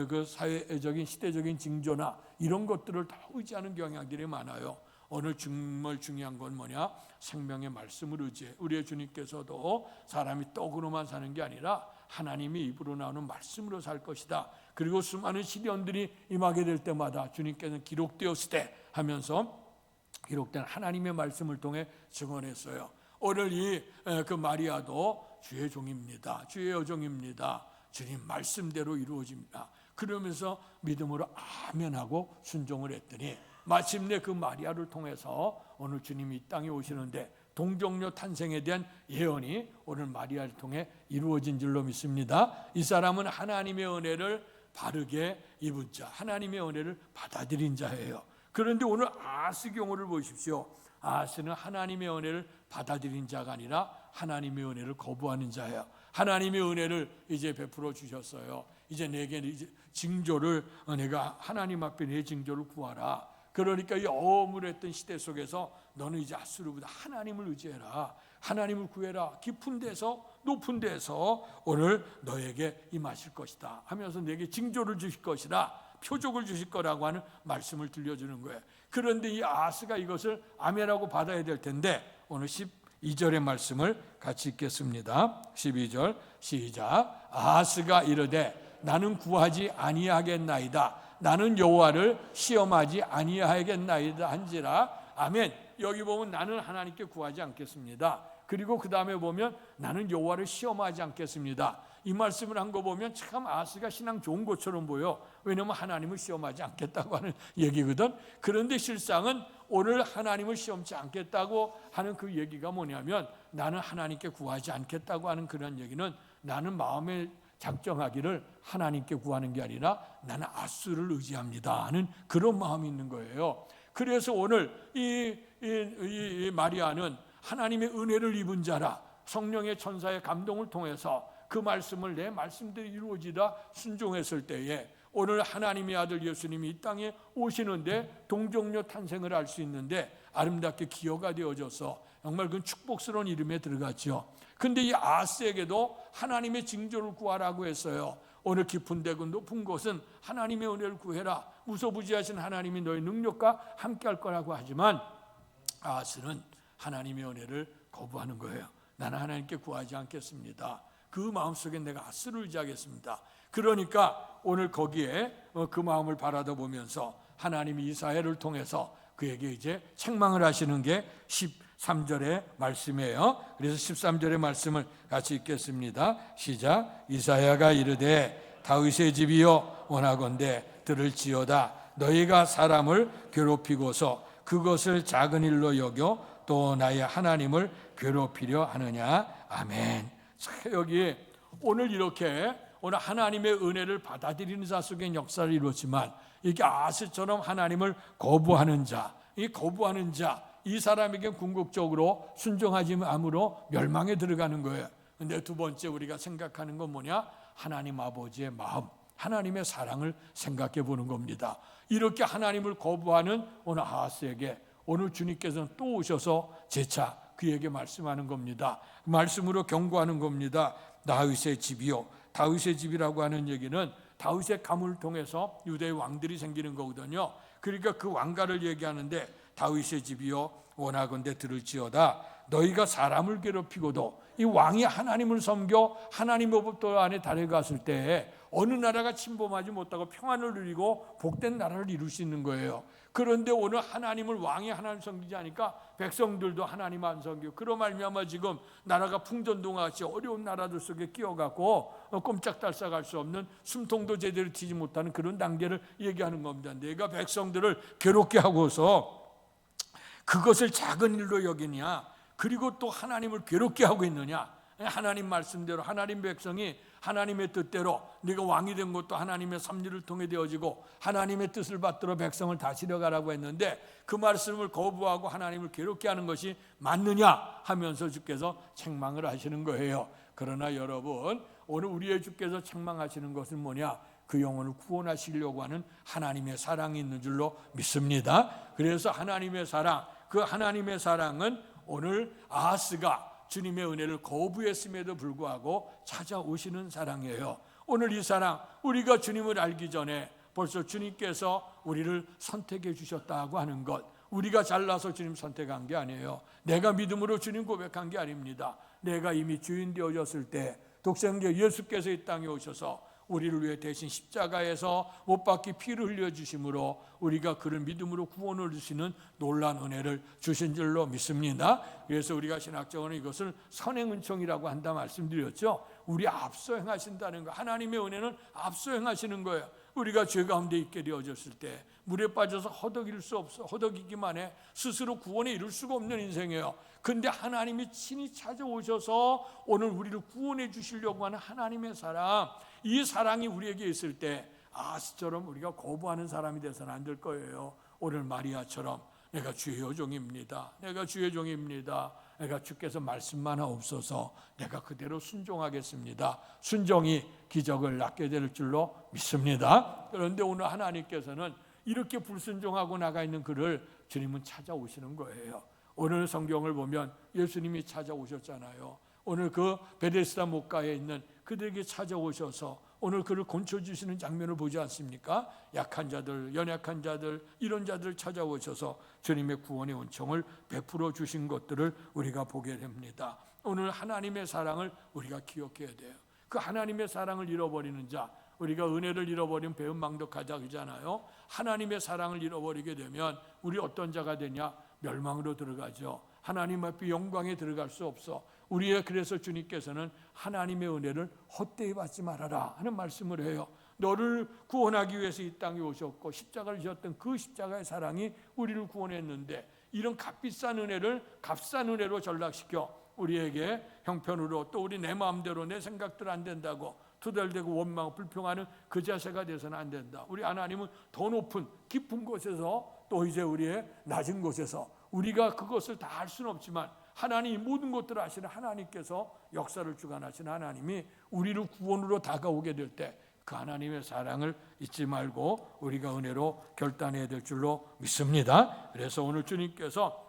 그 사회적인 시대적인 징조나 이런 것들을 다 의지하는 경향들이 많아요. 오늘 정말 중요한 건 뭐냐? 생명의 말씀을 의지해. 우리의 주님께서도 사람이 떡으로만 사는 게 아니라 하나님이 입으로 나오는 말씀으로 살 것이다. 그리고 수많은 시련들이 임하게 될 때마다 주님께서는 기록되었을 때 하면서 기록된 하나님의 말씀을 통해 증언했어요. 오늘 그 마리아도 주의 종입니다. 주의 여종입니다. 주님 말씀대로 이루어집니다. 그러면서 믿음으로 아멘하고 순종을 했더니 마침내 그 마리아를 통해서 오늘 주님이 이 땅에 오시는데 동정녀 탄생에 대한 예언이 오늘 마리아를 통해 이루어진 줄로 믿습니다. 이 사람은 하나님의 은혜를 바르게 입은 자, 하나님의 은혜를 받아들인 자예요. 그런데 오늘 아스 경우를 보십시오. 아스는 하나님의 은혜를 받아들인 자가 아니라 하나님의 은혜를 거부하는 자예요. 하나님의 은혜를 이제 베풀어 주셨어요. 이제 내게 이제 징조를 내가 하나님 앞에 내 징조를 구하라. 그러니까 이 어물했던 시대 속에서 너는 이제 아수르보다 하나님을 의지해라. 하나님을 구해라. 깊은 데서 높은 데서 오늘 너에게 임하실 것이다 하면서 내게 징조를 주실 것이라, 표적을 주실 거라고 하는 말씀을 들려주는 거예요. 그런데 이 아스가 이것을 아멘하고 받아야 될 텐데 오늘 12절의 말씀을 같이 읽겠습니다. 12절 시작. 아스가 이르되 나는 구하지 아니하겠나이다. 나는 여호와를 시험하지 아니하겠나이다 한지라. 아멘. 여기 보면 나는 하나님께 구하지 않겠습니다. 그리고 그 다음에 보면 나는 여호와를 시험하지 않겠습니다. 이 말씀을 한 거 보면 참 아스가 신앙 좋은 것처럼 보여. 왜냐하면 하나님을 시험하지 않겠다고 하는 얘기거든. 그런데 실상은 오늘 하나님을 시험치 않겠다고 하는 그 얘기가 뭐냐면 나는 하나님께 구하지 않겠다고 하는 그런 얘기는 나는 마음에 작정하기를 하나님께 구하는 게 아니라 나는 아수를 의지합니다 하는 그런 마음이 있는 거예요. 그래서 오늘 이 마리아는 하나님의 은혜를 입은 자라, 성령의 천사의 감동을 통해서 그 말씀을 내 말씀대로 이루어지다 순종했을 때에 오늘 하나님의 아들 예수님이 이 땅에 오시는데 동정녀 탄생을 할 수 있는데 아름답게 기여가 되어져서 정말 그 축복스러운 이름에 들어갔죠. 근데 이 아스에게도 하나님의 징조를 구하라고 했어요. 오늘 깊은 데고 높은 곳은 하나님의 은혜를 구해라. 무소부지하신 하나님이 너의 능력과 함께할 거라고 하지만 아스는 하나님의 은혜를 거부하는 거예요. 나는 하나님께 구하지 않겠습니다. 그 마음속에 내가 아스를 의지하겠습니다. 그러니까 오늘 거기에 그 마음을 바라다 보면서 하나님이 이사야를 통해서 그에게 이제 책망을 하시는 게 13절의 말씀이에요. 그래서 13절의 말씀을 같이 읽겠습니다. 시작. 이사야가 이르되 다윗의 집이여 원하건대 들을지어다. 너희가 사람을 괴롭히고서 그것을 작은 일로 여겨 또 나의 하나님을 괴롭히려 하느냐. 아멘. 자, 여기 오늘 이렇게 오늘 하나님의 은혜를 받아들이는 자 속에 역사를 이루었지만 이게 아스처럼 하나님을 거부하는 자, 이 거부하는 자, 이 사람에게 궁극적으로 순종하지 않으므로 멸망에 들어가는 거예요. 근데 두 번째 우리가 생각하는 건 뭐냐? 하나님 아버지의 마음, 하나님의 사랑을 생각해 보는 겁니다. 이렇게 하나님을 거부하는 오늘 아스에게 오늘 주님께서는 또 오셔서 재차 그에게 말씀하는 겁니다. 말씀으로 경고하는 겁니다. 다윗의 집이요. 다윗의 집이라고 하는 얘기는 다윗의 가문을 통해서 유대의 왕들이 생기는 거거든요. 그러니까 그 왕가를 얘기하는데 다윗의 집이요 원하건대 들을지어다. 너희가 사람을 괴롭히고도 이 왕이 하나님을 섬겨 하나님의 법도 안에 달려갔을 때 어느 나라가 침범하지 못하고 평안을 누리고 복된 나라를 이룰 수 있는 거예요. 그런데 오늘 하나님을 왕이 하나님 섬기지 않으니까 백성들도 하나님 안 섬기고 그로 말미암아 지금 나라가 풍전등화같이 어려운 나라들 속에 끼어갖고 꼼짝달싹할 수 없는 숨통도 제대로 튀지 못하는 그런 단계를 얘기하는 겁니다. 내가 백성들을 괴롭게 하고서 그것을 작은 일로 여기냐, 그리고 또 하나님을 괴롭게 하고 있느냐. 하나님 말씀대로 하나님 백성이 하나님의 뜻대로 네가 왕이 된 것도 하나님의 섭리를 통해 되어지고 하나님의 뜻을 받들어 백성을 다스려가라고 했는데 그 말씀을 거부하고 하나님을 괴롭게 하는 것이 맞느냐 하면서 주께서 책망을 하시는 거예요. 그러나 여러분, 오늘 우리의 주께서 책망하시는 것은 뭐냐? 그 영혼을 구원하시려고 하는 하나님의 사랑이 있는 줄로 믿습니다. 그래서 하나님의 사랑, 그 하나님의 사랑은 오늘 아하스가 주님의 은혜를 거부했음에도 불구하고 찾아오시는 사랑이에요. 오늘 이 사랑, 우리가 주님을 알기 전에 벌써 주님께서 우리를 선택해 주셨다고 하는 것, 우리가 잘나서 주님 선택한 게 아니에요. 내가 믿음으로 주님 고백한 게 아닙니다. 내가 이미 주인 되어졌을 때 독생자 예수께서 이 땅에 오셔서 우리를 위해 대신 십자가에서 못 박히 피를 흘려주심으로 우리가 그를 믿음으로 구원을 주시는 놀라운 은혜를 주신 줄로 믿습니다. 그래서 우리가 신학적으로 이것을 선행은총이라고 한다 말씀드렸죠. 우리 앞서 행하신다는 거, 하나님의 은혜는 앞서 행하시는 거예요. 우리가 죄 가운데 있게 되어졌을 때 물에 빠져서 허덕이기만 해 스스로 구원에 이룰 수가 없는 인생이에요. 그런데 하나님이 친히 찾아오셔서 오늘 우리를 구원해 주시려고 하는 하나님의 사랑, 이 사랑이 우리에게 있을 때 아스처럼 우리가 거부하는 사람이 돼서는 안 될 거예요. 오늘 마리아처럼 내가 주의 여종입니다. 내가 주의 종입니다. 내가 주께서 말씀만 하옵소서. 내가 그대로 순종하겠습니다. 순종이 기적을 낳게 될 줄로 믿습니다. 그런데 오늘 하나님께서는 이렇게 불순종하고 나가 있는 그를 주님은 찾아오시는 거예요. 오늘 성경을 보면 예수님이 찾아오셨잖아요. 오늘 그 베데스다 목가에 있는 그들에게 찾아오셔서 오늘 그를 건져주시는 장면을 보지 않습니까? 약한 자들, 연약한 자들, 이런 자들 찾아오셔서 주님의 구원의 은총을 베풀어 주신 것들을 우리가 보게 됩니다. 오늘 하나님의 사랑을 우리가 기억해야 돼요. 그 하나님의 사랑을 잃어버리는 자, 우리가 은혜를 잃어버린 배은망덕하자 그러잖아요. 하나님의 사랑을 잃어버리게 되면 우리 어떤 자가 되냐? 멸망으로 들어가죠. 하나님 앞에 영광에 들어갈 수 없어. 우리의 그래서 주님께서는 하나님의 은혜를 헛되이 받지 말아라 하는 말씀을 해요. 너를 구원하기 위해서 이 땅에 오셨고 십자가를 지었던 그 십자가의 사랑이 우리를 구원했는데 이런 값비싼 은혜를 값싼 은혜로 전락시켜 우리에게 형편으로 또 우리 내 마음대로 내 생각대로 안 된다고 투덜대고 원망 불평하는 그 자세가 돼서는 안 된다. 우리 하나님은 더 높은 깊은 곳에서 또 이제 우리의 낮은 곳에서 우리가 그것을 다 할 수는 없지만 하나님 모든 것들을 아시는 하나님께서 역사를 주관하시는 하나님이 우리를 구원으로 다가오게 될 때 그 하나님의 사랑을 잊지 말고 우리가 은혜로 결단해야 될 줄로 믿습니다. 그래서 오늘 주님께서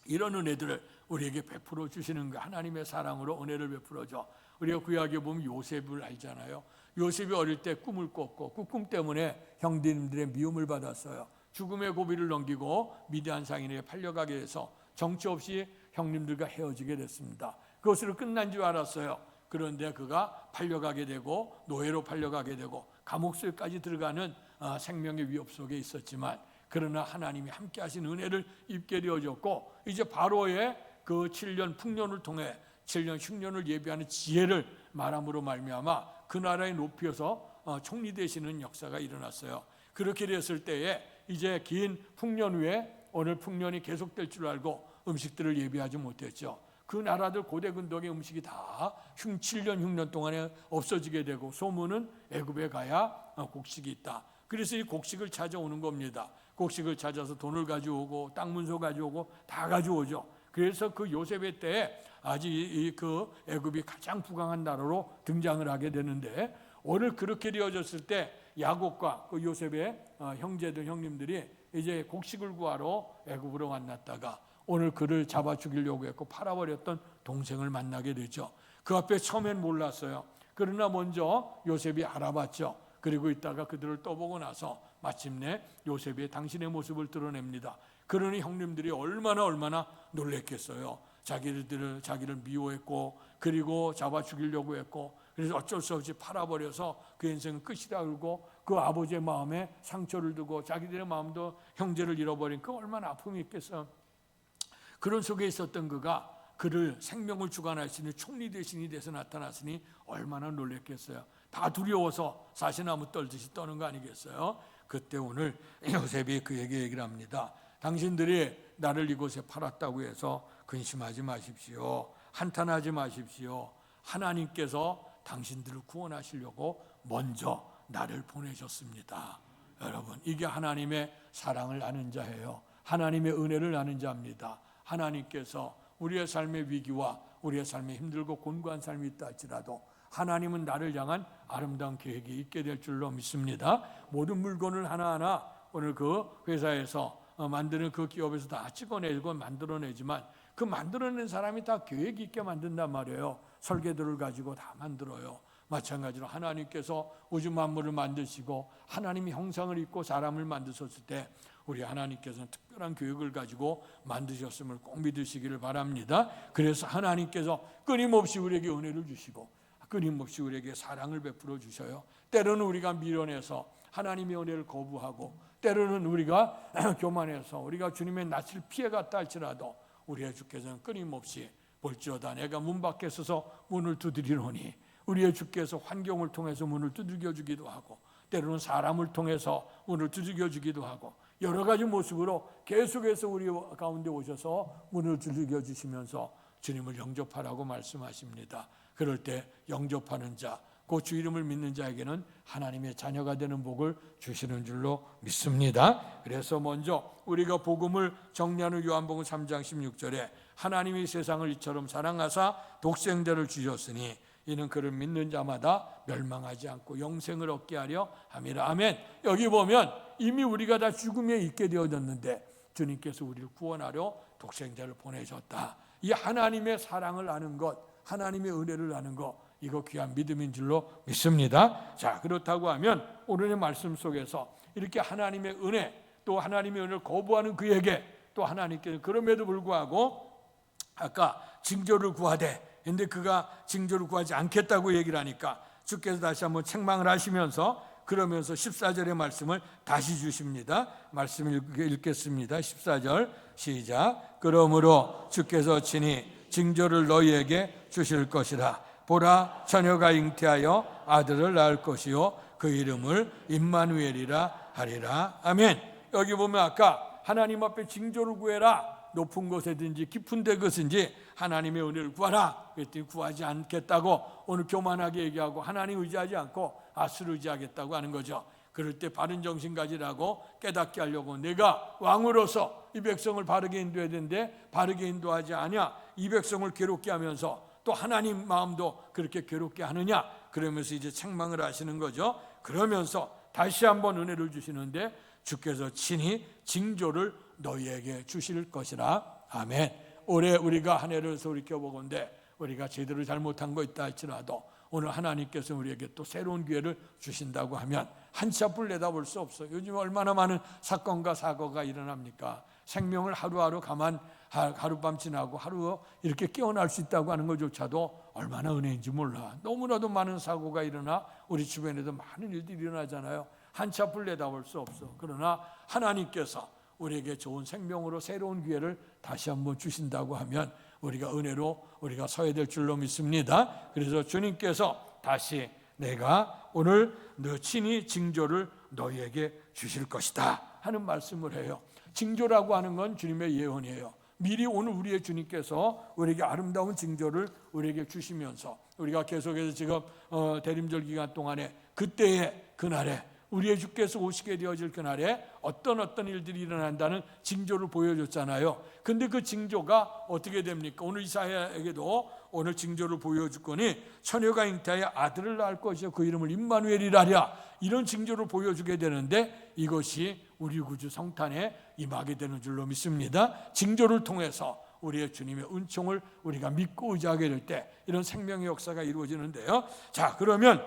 이런 은혜들을 우리에게 베풀어 주시는 거, 하나님의 사랑으로 은혜를 베풀어 줘. 우리가 구약에 보면 요셉을 알잖아요. 요셉이 어릴 때 꿈을 꿨고 그 꿈 때문에 형제님들의 미움을 받았어요. 죽음의 고비를 넘기고 미디안 상인에게 팔려가게 해서 정처 없이 형님들과 헤어지게 됐습니다. 그것으로 끝난 줄 알았어요. 그런데 그가 팔려가게 되고 노예로 팔려가게 되고 감옥수에까지 들어가는 생명의 위협 속에 있었지만 그러나 하나님이 함께 하신 은혜를 입게 되어졌고 이제 바로의 그 7년 풍년을 통해 7년 흉년을 예비하는 지혜를 말함으로 말미암아 그 나라에 높여서 총리 되시는 역사가 일어났어요. 그렇게 됐을 때에 이제 긴 풍년 후에 오늘 풍년이 계속될 줄 알고 음식들을 예비하지 못했죠. 그 나라들 고대 근동의 음식이 다 7년 흉년 동안에 없어지게 되고 소문은 애굽에 가야 곡식이 있다. 그래서 이 곡식을 찾아오는 겁니다. 곡식을 찾아서 돈을 가져오고 땅 문서 가져오고 다 가져오죠. 그래서 그 요셉의 때에 아직 그 애굽이 가장 부강한 나라로 등장을 하게 되는데 오늘 그렇게 되어졌을 때 야곱과 그 요셉의 형제들 형님들이 이제 곡식을 구하러 애굽으로 만났다가 오늘 그를 잡아 죽이려고 했고 팔아버렸던 동생을 만나게 되죠. 그 앞에 처음엔 몰랐어요. 그러나 먼저 요셉이 알아봤죠. 그리고 있다가 그들을 떠보고 나서 마침내 요셉이 당신의 모습을 드러냅니다. 그러니 형님들이 얼마나 놀랬겠어요. 자기를 미워했고 그리고 잡아 죽이려고 했고 그래서 어쩔 수 없이 팔아버려서 그 인생은 끝이다 그러고 그 아버지의 마음에 상처를 두고 자기들의 마음도 형제를 잃어버린 그 얼마나 아픔이 있겠어요. 그런 속에 있었던 그가 그를 생명을 주관하시는 총리 대신이 돼서 나타났으니 얼마나 놀랬겠어요. 다 두려워서 사시나무 떨듯이 떠는 거 아니겠어요? 그때 오늘 요셉이 그에게 얘기를 합니다. 당신들이 나를 이곳에 팔았다고 해서 근심하지 마십시오. 한탄하지 마십시오. 하나님께서 당신들을 구원하시려고 먼저 나를 보내셨습니다. 여러분, 이게 하나님의 사랑을 아는 자예요. 하나님의 은혜를 아는 자입니다. 하나님께서 우리의 삶의 위기와 우리의 삶에 힘들고 곤고한 삶이 있다 할지라도 하나님은 나를 향한 아름다운 계획이 있게 될 줄로 믿습니다. 모든 물건을 하나하나 오늘 그 회사에서 만드는 그 기업에서 다 찍어내고 만들어내지만 그 만들어낸 사람이 다 계획이 있게 만든단 말이에요. 설계도를 가지고 다 만들어요. 마찬가지로 하나님께서 우주 만물을 만드시고 하나님이 형상을 입고 사람을 만드셨을 때 우리 하나님께서는 특별한 교육을 가지고 만드셨음을 꼭 믿으시기를 바랍니다. 그래서 하나님께서 끊임없이 우리에게 은혜를 주시고 끊임없이 우리에게 사랑을 베풀어 주셔요. 때로는 우리가 미련해서 하나님의 은혜를 거부하고, 때로는 우리가 교만해서 우리가 주님의 낯을 피해갔다 할지라도 우리의 주께서는 끊임없이 볼지어다 내가 문 밖에 서서 문을 두드리노니, 우리의 주께서 환경을 통해서 문을 두들겨 주기도 하고, 때로는 사람을 통해서 문을 두들겨 주기도 하고, 여러 가지 모습으로 계속해서 우리 가운데 오셔서 문을 두들겨 주시면서 주님을 영접하라고 말씀하십니다. 그럴 때 영접하는 자, 그 주 이름을 믿는 자에게는 하나님의 자녀가 되는 복을 주시는 줄로 믿습니다. 그래서 먼저 우리가 복음을 정리하는 요한복음 3장 16절에 하나님이 세상을 이처럼 사랑하사 독생자를 주셨으니 이는 그를 믿는 자마다 멸망하지 않고 영생을 얻게 하려 함이라. 아멘. 여기 보면 이미 우리가 다 죽음에 있게 되어졌는데 주님께서 우리를 구원하려 독생자를 보내셨다. 이 하나님의 사랑을 아는 것, 하나님의 은혜를 아는 것, 이거 귀한 믿음인 줄로 믿습니다. 자, 그렇다고 하면 오늘의 말씀 속에서 이렇게 하나님의 은혜, 또 하나님의 은혜를 거부하는 그에게 또 하나님께서 그럼에도 불구하고 아까 징조를 구하되, 근데 그가 징조를 구하지 않겠다고 얘기를 하니까 주께서 다시 한번 책망을 하시면서 그러면서 14절의 말씀을 다시 주십니다. 말씀을 읽겠습니다. 14절 시작. 그러므로 주께서 친히 징조를 너희에게 주실 것이라. 보라, 처녀가 잉태하여 아들을 낳을 것이요 그 이름을 임마누엘이라 하리라. 아멘. 여기 보면 아까 하나님 앞에 징조를 구해라, 높은 곳에든지 깊은 데 것인지 하나님의 은혜를 구하라 그랬더니 구하지 않겠다고 오늘 교만하게 얘기하고 하나님 의지하지 않고 아수를 의지하겠다고 하는 거죠. 그럴 때 바른 정신 가지라고 깨닫게 하려고, 내가 왕으로서 이 백성을 바르게 인도해야 되는데 바르게 인도하지 않냐, 이 백성을 괴롭게 하면서 또 하나님 마음도 그렇게 괴롭게 하느냐, 그러면서 이제 책망을 하시는 거죠. 그러면서 다시 한번 은혜를 주시는데 주께서 친히 징조를 너희에게 주실 것이라. 아멘. 올해 우리가 한 해를 돌이켜보건대 우리가 제대로 잘못한 거 있다 할지라도 오늘 하나님께서 우리에게 또 새로운 기회를 주신다고 하면 한치 앞을 내다볼 수 없어요. 요즘 얼마나 많은 사건과 사고가 일어납니까? 생명을 하루하루 하룻밤 지나고 하루 이렇게 깨어날 수 있다고 하는 것조차도 얼마나 은혜인지 몰라. 너무나도 많은 사고가 일어나 우리 주변에도 많은 일들이 일어나잖아요. 한치 앞을 내다볼 수 없어. 그러나 하나님께서 우리에게 좋은 생명으로 새로운 기회를 다시 한번 주신다고 하면 우리가 은혜로 우리가 서야 될 줄로 믿습니다. 그래서 주님께서 다시 내가 오늘 너 친히 징조를 너희에게 주실 것이다 하는 말씀을 해요. 징조라고 하는 건 주님의 예언이에요. 미리 오늘 우리의 주님께서 우리에게 아름다운 징조를 우리에게 주시면서 우리가 계속해서 지금 대림절 기간 동안에 그때의 그날에 우리의 주께서 오시게 되어질 그날에 어떤 일들이 일어난다는 징조를 보여줬잖아요. 근데 그 징조가 어떻게 됩니까? 오늘 이사야에게도 오늘 징조를 보여줄 거니 처녀가 잉태하여 아들을 낳을 것이요 그 이름을 임마누엘이라 하랴. 이런 징조를 보여주게 되는데 이것이 우리 구주 성탄에 임하게 되는 줄로 믿습니다. 징조를 통해서 우리의 주님의 은총을 우리가 믿고 의지하게 될 때 이런 생명의 역사가 이루어지는데요. 자, 그러면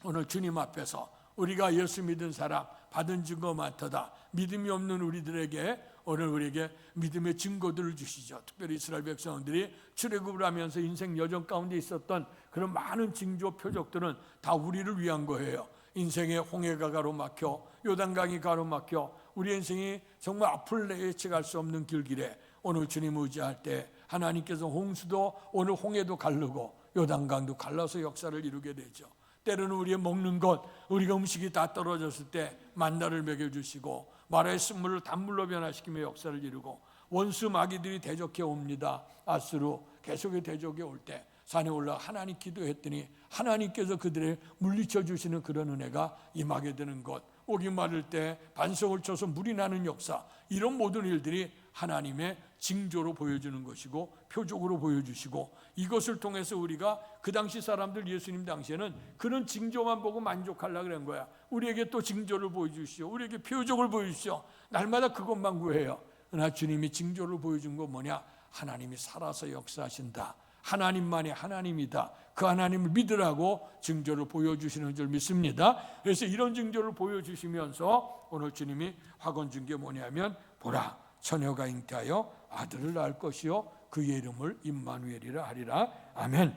오늘 주님 앞에서 우리가 예수 믿은 사람 받은 증거 많도다. 믿음이 없는 우리들에게 오늘 우리에게 믿음의 증거들을 주시죠. 특별히 이스라엘 백성들이 출애굽을 하면서 인생 여정 가운데 있었던 그런 많은 징조 표적들은 다 우리를 위한 거예요. 인생의 홍해가 가로막혀 요단강이 가로막혀 우리 인생이 정말 앞을 예측할 수 없는 길길에 오늘 주님 의지할 때 하나님께서 홍수도 오늘 홍해도 가르고 요단강도 갈라서 역사를 이루게 되죠. 때로는 우리의 먹는 것, 우리가 음식이 다 떨어졌을 때 만나를 먹여주시고 마라의 쓴물을 단물로 변화시키며 역사를 이루고 원수 마귀들이 대적해 옵니다. 아수르 계속해 대적해 올 때 산에 올라 하나님 기도했더니 하나님께서 그들을 물리쳐 주시는 그런 은혜가 임하게 되는 것, 오기 마를 때 반석을 쳐서 물이 나는 역사, 이런 모든 일들이 하나님의 징조로 보여주는 것이고 표적으로 보여주시고 이것을 통해서 우리가 그 당시 사람들 예수님 당시에는 그런 징조만 보고 만족하려고 그런 거야. 우리에게 또 징조를 보여주시오, 우리에게 표적을 보여주시오. 날마다 그것만 구해요. 그러나 주님이 징조를 보여준 건 뭐냐? 하나님이 살아서 역사하신다. 하나님만이 하나님이다. 그 하나님을 믿으라고 징조를 보여주시는 줄 믿습니다. 그래서 이런 징조를 보여주시면서 오늘 주님이 확언 준 게 뭐냐면 보라, 처녀가 잉태하여 아들을 낳을 것이요 그의 이름을 임마누엘이라 하리라. 아멘.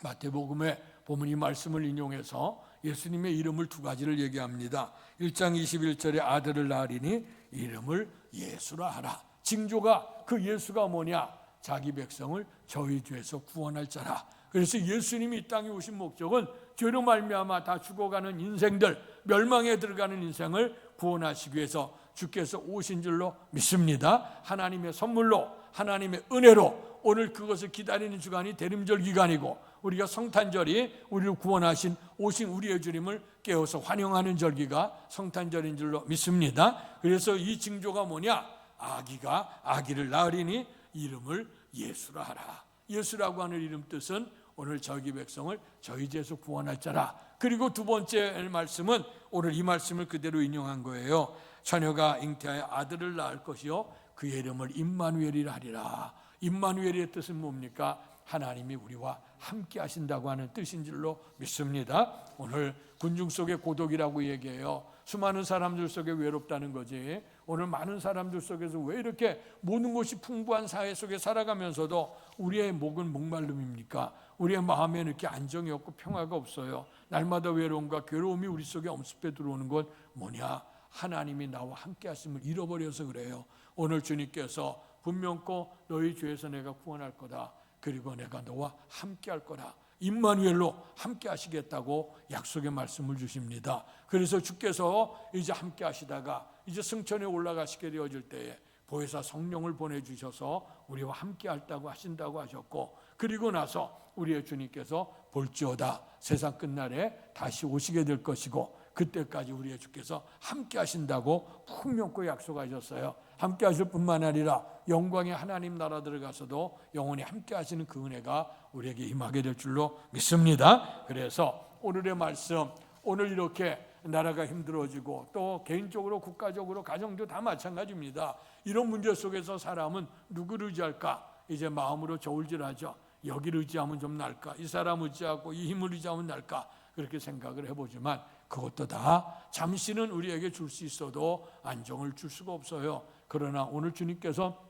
마태복음에 보면 이 말씀을 인용해서 예수님의 이름을 두 가지를 얘기합니다. 1장 21절에 아들을 낳으리니 이름을 예수라 하라. 징조가 그 예수가 뭐냐? 자기 백성을 저희 죄에서 구원할 자라. 그래서 예수님이 이 땅에 오신 목적은 죄로 말미암아 다 죽어가는 인생들, 멸망에 들어가는 인생을 구원하시기 위해서 주께서 오신 줄로 믿습니다. 하나님의 선물로, 하나님의 은혜로 오늘 그것을 기다리는 주간이 대림절 기간이고, 우리가 성탄절이 우리를 구원하신 오신 우리의 주님을 깨어서 환영하는 절기가 성탄절인 줄로 믿습니다. 그래서 이 징조가 뭐냐? 아기가 아기를 낳으리니 이름을 예수라 하라. 예수라고 하는 이름 뜻은 오늘 저기 백성을 저희 죄에서 구원할 자라. 그리고 두 번째 말씀은 오늘 이 말씀을 그대로 인용한 거예요. 처녀가 잉태하여 아들을 낳을 것이요 그의 이름을 임마누엘이라 하리라. 임마누엘의 뜻은 뭡니까? 하나님이 우리와 함께 하신다고 하는 뜻인 줄로 믿습니다. 오늘 군중 속의 고독이라고 얘기해요. 수많은 사람들 속에 외롭다는 거지. 오늘 많은 사람들 속에서 왜 이렇게 모든 것이 풍부한 사회 속에 살아가면서도 우리의 목은 목마름입니까? 우리의 마음에 이렇게 안정이 없고 평화가 없어요. 날마다 외로움과 괴로움이 우리 속에 엄습해 들어오는 건 뭐냐? 하나님이 나와 함께 하심을 잃어버려서 그래요. 오늘 주님께서 분명코 너희 죄에서 내가 구원할 거다. 그리고 내가 너와 함께 할 거다. 임마누엘로 함께 하시겠다고 약속의 말씀을 주십니다. 그래서 주께서 이제 함께 하시다가 이제 승천에 올라가시게 되어질 때에 보혜사 성령을 보내주셔서 우리와 함께 하신다고 하셨고, 그리고 나서 우리의 주님께서 볼지어다 세상 끝날에 다시 오시게 될 것이고, 그때까지 우리의 주께서 함께 하신다고 분명코 약속하셨어요. 함께 하실 뿐만 아니라 영광의 하나님 나라 들어가서도 영원히 함께 하시는 그 은혜가 우리에게 임하게 될 줄로 믿습니다. 그래서 오늘의 말씀, 오늘 이렇게 나라가 힘들어지고 또 개인적으로 국가적으로 가정도 다 마찬가지입니다. 이런 문제 속에서 사람은 누구를 의지할까? 이제 마음으로 저울질하죠. 여기를 의지하면 좀 날까? 이 사람 의지하고 이 힘을 의지하면 날까? 그렇게 생각을 해보지만 그것도 다 잠시는 우리에게 줄 수 있어도 안정을 줄 수가 없어요. 그러나 오늘 주님께서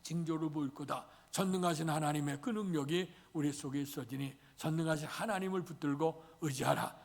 징조를 보일 거다. 전능하신 하나님의 그 능력이 우리 속에 있어지니 전능하신 하나님을 붙들고 의지하라.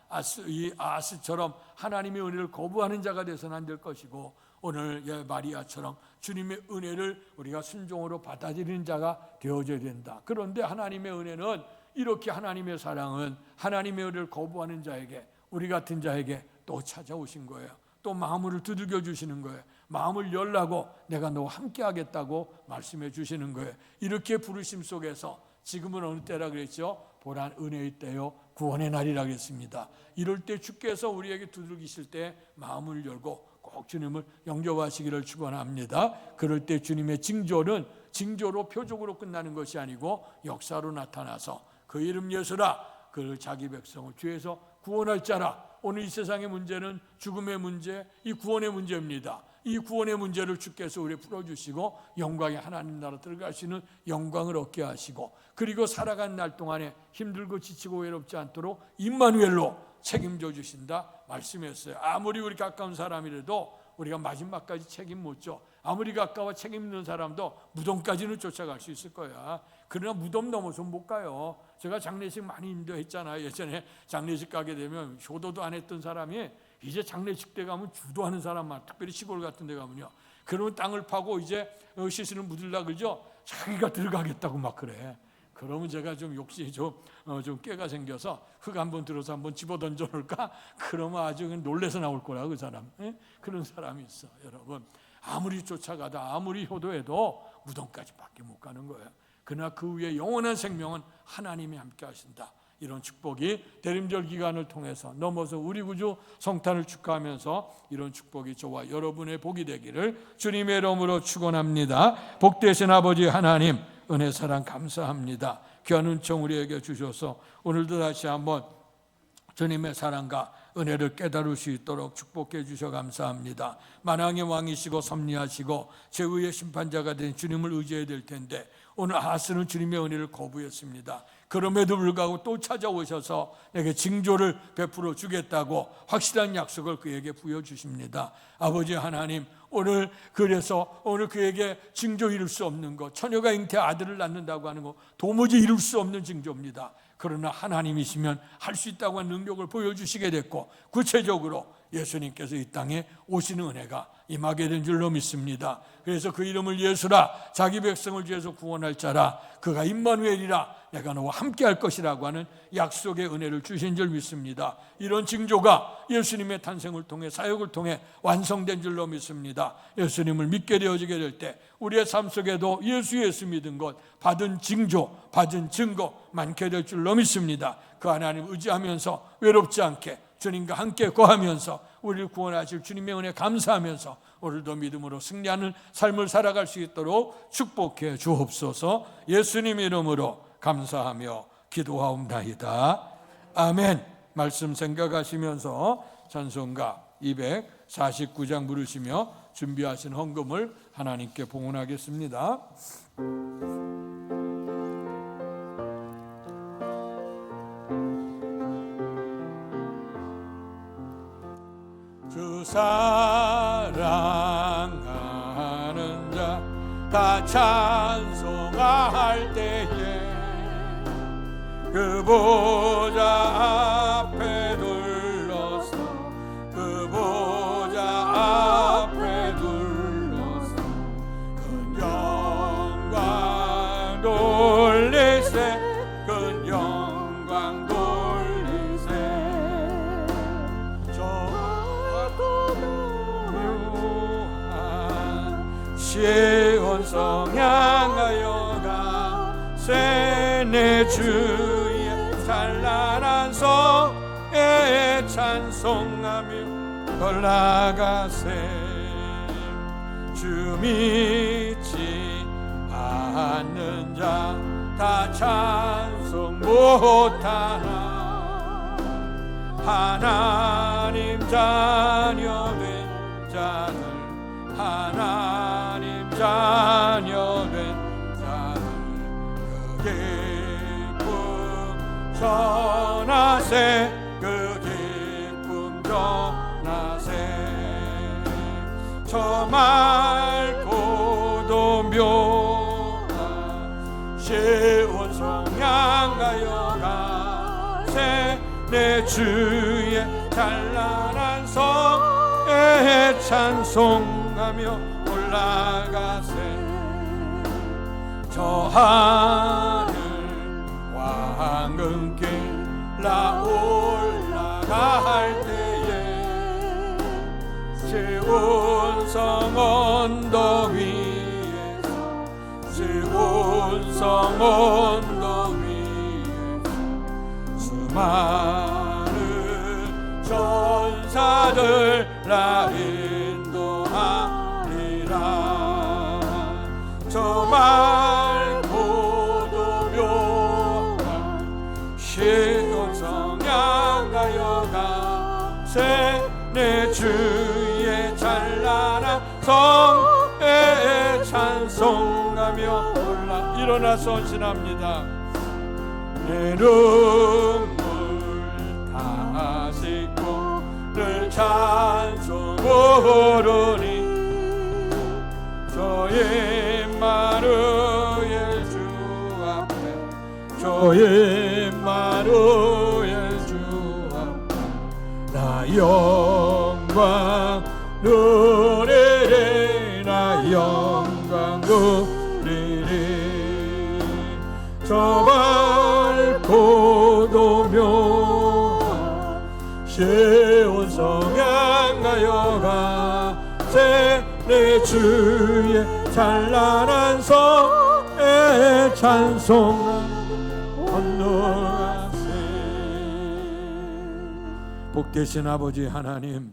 아스처럼 하나님의 은혜를 거부하는 자가 되서는 안 될 것이고, 오늘 마리아처럼 주님의 은혜를 우리가 순종으로 받아들이는 자가 되어져야 된다. 그런데 하나님의 은혜는, 이렇게 하나님의 사랑은 하나님의 은혜를 거부하는 자에게, 우리 같은 자에게 또 찾아오신 거예요. 또 마음을 두들겨 주시는 거예요. 마음을 열라고 내가 너와 함께 하겠다고 말씀해 주시는 거예요. 이렇게 부르심 속에서 지금은 어느 때라 그랬죠? 보란 은혜의 때요 구원의 날이라 그랬습니다. 이럴 때 주께서 우리에게 두들기실 때 마음을 열고 꼭 주님을 영접하시기를 축원합니다. 그럴 때 주님의 징조는 징조로 표적으로 끝나는 것이 아니고 역사로 나타나서 그 이름 예수라, 그 자기 백성을 죄에서 구원할 자라. 오늘 이 세상의 문제는 죽음의 문제, 이 구원의 문제입니다. 이 구원의 문제를 주께서 우리 풀어주시고 영광의 하나님 나라 들어갈 수 있는 영광을 얻게 하시고, 그리고 살아간 날 동안에 힘들고 지치고 외롭지 않도록 임마누엘로 책임져 주신다 말씀했어요. 아무리 우리 가까운 사람이라도 우리가 마지막까지 책임 못 져. 아무리 가까워 책임 있는 사람도 무덤까지는 쫓아갈 수 있을 거야. 그러나 무덤 넘어서 못 가요. 제가 장례식 많이 인도했잖아요. 예전에 장례식 가게 되면 효도도 안 했던 사람이 이제 장례식 때 가면 주도하는 사람만, 특별히 시골 같은 데 가면요, 그러면 땅을 파고 이제 시신을 묻으려고 그러죠. 자기가 들어가겠다고 막 그래. 그러면 제가 좀 욕심이 좀 깨가 생겨서 흙 한번 들어서 한번 집어 던져 놓을까? 그러면 아주 놀래서 나올 거라, 그 사람. 예? 그런 사람이 있어. 여러분, 아무리 쫓아가다 아무리 효도해도 무덤까지밖에 못 가는 거예요. 그러나 그 위에 영원한 생명은 하나님이 함께 하신다. 이런 축복이 대림절 기간을 통해서 넘어서 우리 구주 성탄을 축하하면서 이런 축복이 저와 여러분의 복이 되기를 주님의 이름으로 축원합니다. 복되신 아버지 하나님, 은혜 사랑 감사합니다. 귀한 은총 우리에게 주셔서 오늘도 다시 한번 주님의 사랑과 은혜를 깨달을 수 있도록 축복해 주셔 감사합니다. 만왕의 왕이시고 섭리하시고 제의의 심판자가 된 주님을 의지해야 될 텐데 오늘 아하스는 주님의 은혜를 거부했습니다. 그럼에도 불구하고 또 찾아오셔서 내게 징조를 베풀어 주겠다고 확실한 약속을 그에게 부여주십니다. 아버지 하나님, 오늘 그래서 오늘 그에게 징조 이룰 수 없는 것, 처녀가 잉태 아들을 낳는다고 하는 것 도무지 이룰 수 없는 징조입니다. 그러나 하나님이시면 할 수 있다고 하는 능력을 보여주시게 됐고, 구체적으로 예수님께서 이 땅에 오시는 은혜가 임하게 된 줄로 믿습니다. 그래서 그 이름을 예수라, 자기 백성을 죄에서 구원할 자라, 그가 임마누엘이라, 내가 너와 함께 할 것이라고 하는 약속의 은혜를 주신 줄 믿습니다. 이런 징조가 예수님의 탄생을 통해, 사역을 통해 완성된 줄로 믿습니다. 예수님을 믿게 되어지게 될 때 우리의 삶 속에도 예수 믿은 것, 받은 징조, 받은 증거 많게 될 줄로 믿습니다. 그 하나님 의지하면서 외롭지 않게 주님과 함께 거하면서 우리를 구원하실 주님의 은혜 감사하면서 오늘도 믿음으로 승리하는 삶을 살아갈 수 있도록 축복해 주옵소서. 예수님 이름으로 감사하며 기도하옵나이다. 아멘. 말씀 생각하시면서 찬송가 249장 부르시며 준비하신 헌금을 하나님께 봉헌하겠습니다. 주 사랑하는 자 다 찬송할 때에 그 보좌 앞에 둘러서, 그 보좌 앞에 둘러서 큰 영광 돌리세, 큰 영광 돌리세. 시온성 향하여 가세, 내 주의 찬란한 성에 찬송하며 올라가세. 주 믿지 않는 자 다 찬송 못하나, 하나님 자녀 된 자들, 하나님 자녀 된 자들 그 기쁨 전하세, 그 기쁨 전하세. 저 맑고도 묘한 시온성 향하여 가세, 내 주의 찬란한 성에 찬송하며 올라가세. 저 하늘 황금길 나 올라갈 때에 시온성 언덕 위에서, 시온성 언덕 위에서 수많은 전사들 나 인도하리라. 저 맑고도 묘한 시온성 향하여 가세, 내 주의 찬란한 성에 찬송하며 올라. 일어나서 헌신합니다. 내 눈물 다 씻고 늘 찬송하노니, 저 임마누엘 주 앞에, 저 임마누엘 주 앞에 나 영광 누리리, 나 영광 누리리. 저 밝고도 묘한 시온성 향하여 가세, 내 주의 찬란한 성에 찬송하며 건너가세. 복되신 아버지 하나님,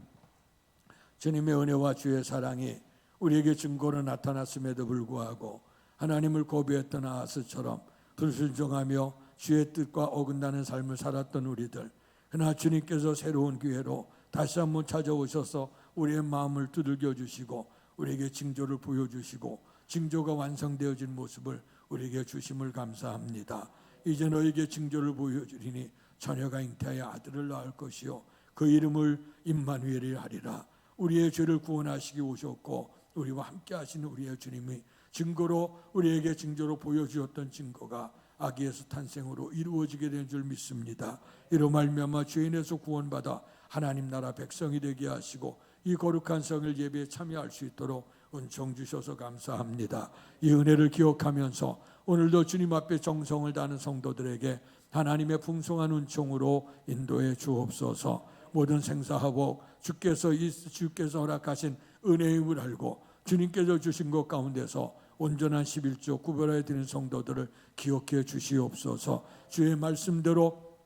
주님의 은혜와 주의 사랑이 우리에게 증거로 나타났음에도 불구하고 하나님을 고비했던 아하스처럼 불순종하며 주의 뜻과 어긋나는 삶을 살았던 우리들, 그러나 주님께서 새로운 기회로 다시 한번 찾아오셔서 우리의 마음을 두들겨 주시고 우리에게 징조를 보여주시고 징조가 완성되어진 모습을 우리에게 주심을 감사합니다. 이제 너에게 징조를 보여주리니 처녀가 잉태하여 아들을 낳을 것이요 그 이름을 임마누엘이라 하리라. 우리의 죄를 구원하시기 오셨고 우리와 함께 하시는 우리의 주님이 증거로 우리에게 징조로 보여주었던 증거가 아기 예수 탄생으로 이루어지게 된 줄 믿습니다. 이로 말미암아 죄인에서 구원받아 하나님 나라 백성이 되게 하시고 이 거룩한 성일 예배에 참여할 수 있도록 은총 주셔서 감사합니다. 이 은혜를 기억하면서 오늘도 주님 앞에 정성을 다하는 성도들에게 하나님의 풍성한 은총으로 인도해 주옵소서. 모든 생사화복 주께서 허락하신 은혜의 힘을 알고 주님께서 주신 것 가운데서 온전한 11조 구별하여 드리는 성도들을 기억해 주시옵소서. 주의 말씀대로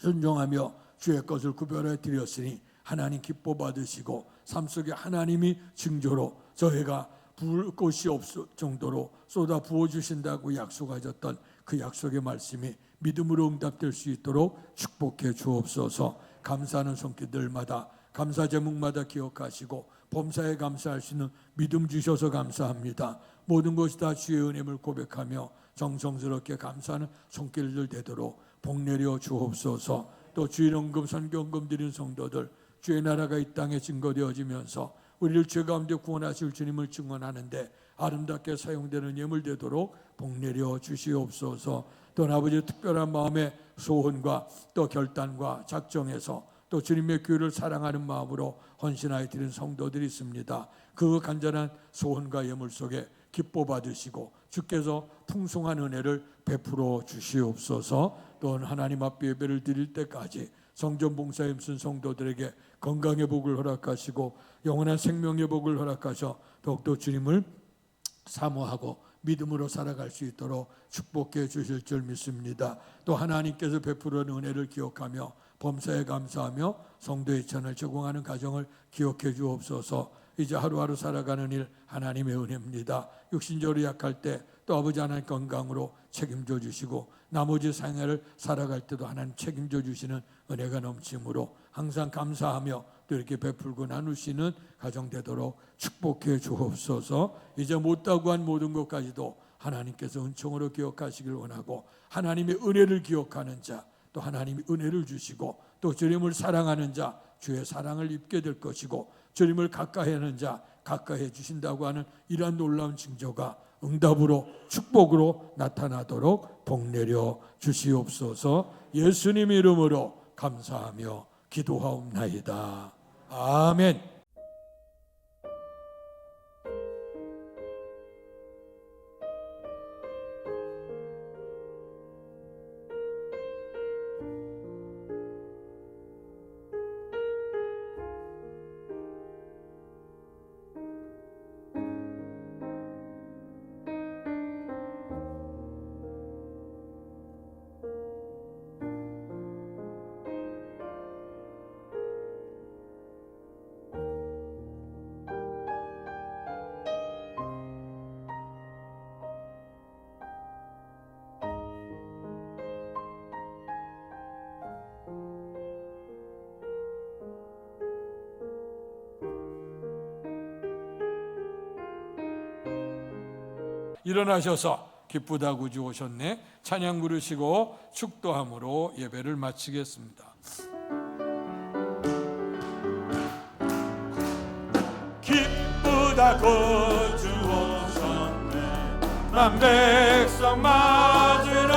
순종하며 주의 것을 구별하여 드렸으니 하나님 기뻐 받으시고 삶 속에 하나님이 징조로 저희가 부을 곳이 없을 정도로 쏟아 부어주신다고 약속하셨던 그 약속의 말씀이 믿음으로 응답될 수 있도록 축복해 주옵소서. 감사하는 손길들마다 감사 제목마다 기억하시고 범사에 감사할 수 있는 믿음 주셔서 감사합니다. 모든 것이 다 주의 은혜를 고백하며 정성스럽게 감사하는 손길들 되도록 복 내려 주옵소서. 또 주일 헌금 선교헌금 드린 성도들 주의 나라가 이 땅에 증거되어지면서 우리를 죄 가운데 구원하실 주님을 증언하는데 아름답게 사용되는 예물 되도록 복 내려 주시옵소서. 또 아버지의 특별한 마음의 소원과 또 결단과 작정해서 또 주님의 교회를 사랑하는 마음으로 헌신하여 드린 성도들이 있습니다. 그 간절한 소원과 예물 속에 기뻐 받으시고 주께서 풍성한 은혜를 베풀어 주시옵소서. 또한 하나님 앞에 예배를 드릴 때까지 성전 봉사에 힘쓴 성도들에게 건강의 복을 허락하시고 영원한 생명의 복을 허락하셔 더욱더 주님을 사모하고 믿음으로 살아갈 수 있도록 축복해 주실 줄 믿습니다. 또 하나님께서 베풀어 은혜를 기억하며 범사에 감사하며 성도의 천을 제공하는 가정을 기억해 주옵소서. 이제 하루하루 살아가는 일 하나님의 은혜입니다. 육신적으로 약할 때 또 아버지 하나님 건강으로 책임져 주시고 나머지 생애를 살아갈 때도 하나님 책임져 주시는 은혜가 넘침으로 항상 감사하며 또 이렇게 베풀고 나누시는 가정 되도록 축복해 주옵소서. 이제 못다고 한 모든 것까지도 하나님께서 은총으로 기억하시길 원하고 하나님의 은혜를 기억하는 자 또 하나님이 은혜를 주시고 또 주님을 사랑하는 자 주의 사랑을 입게 될 것이고 주님을 가까이하는 자 가까이해 주신다고 하는 이러한 놀라운 징조가 응답으로 축복으로 나타나도록 복 내려 주시옵소서. 예수님 이름으로 감사하며 기도하옵나이다. 아멘. 일어나셔서 기쁘다 구주 오셨네 찬양 부르시고 축도함으로 예배를 마치겠습니다. 기쁘다 구주 오셨네 만 백성 맞으러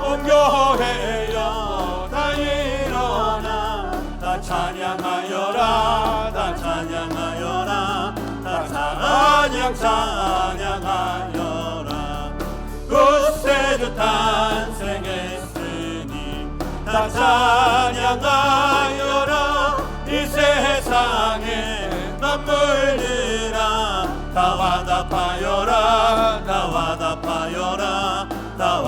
온 교회여 다 일어나 다 찬양하여라 다 찬양하여라 다 찬양하여라 구세주 탄생했으니 다 찬양하여라 이 세상에 만물들아 다 화답하여라 다 화답하여라 다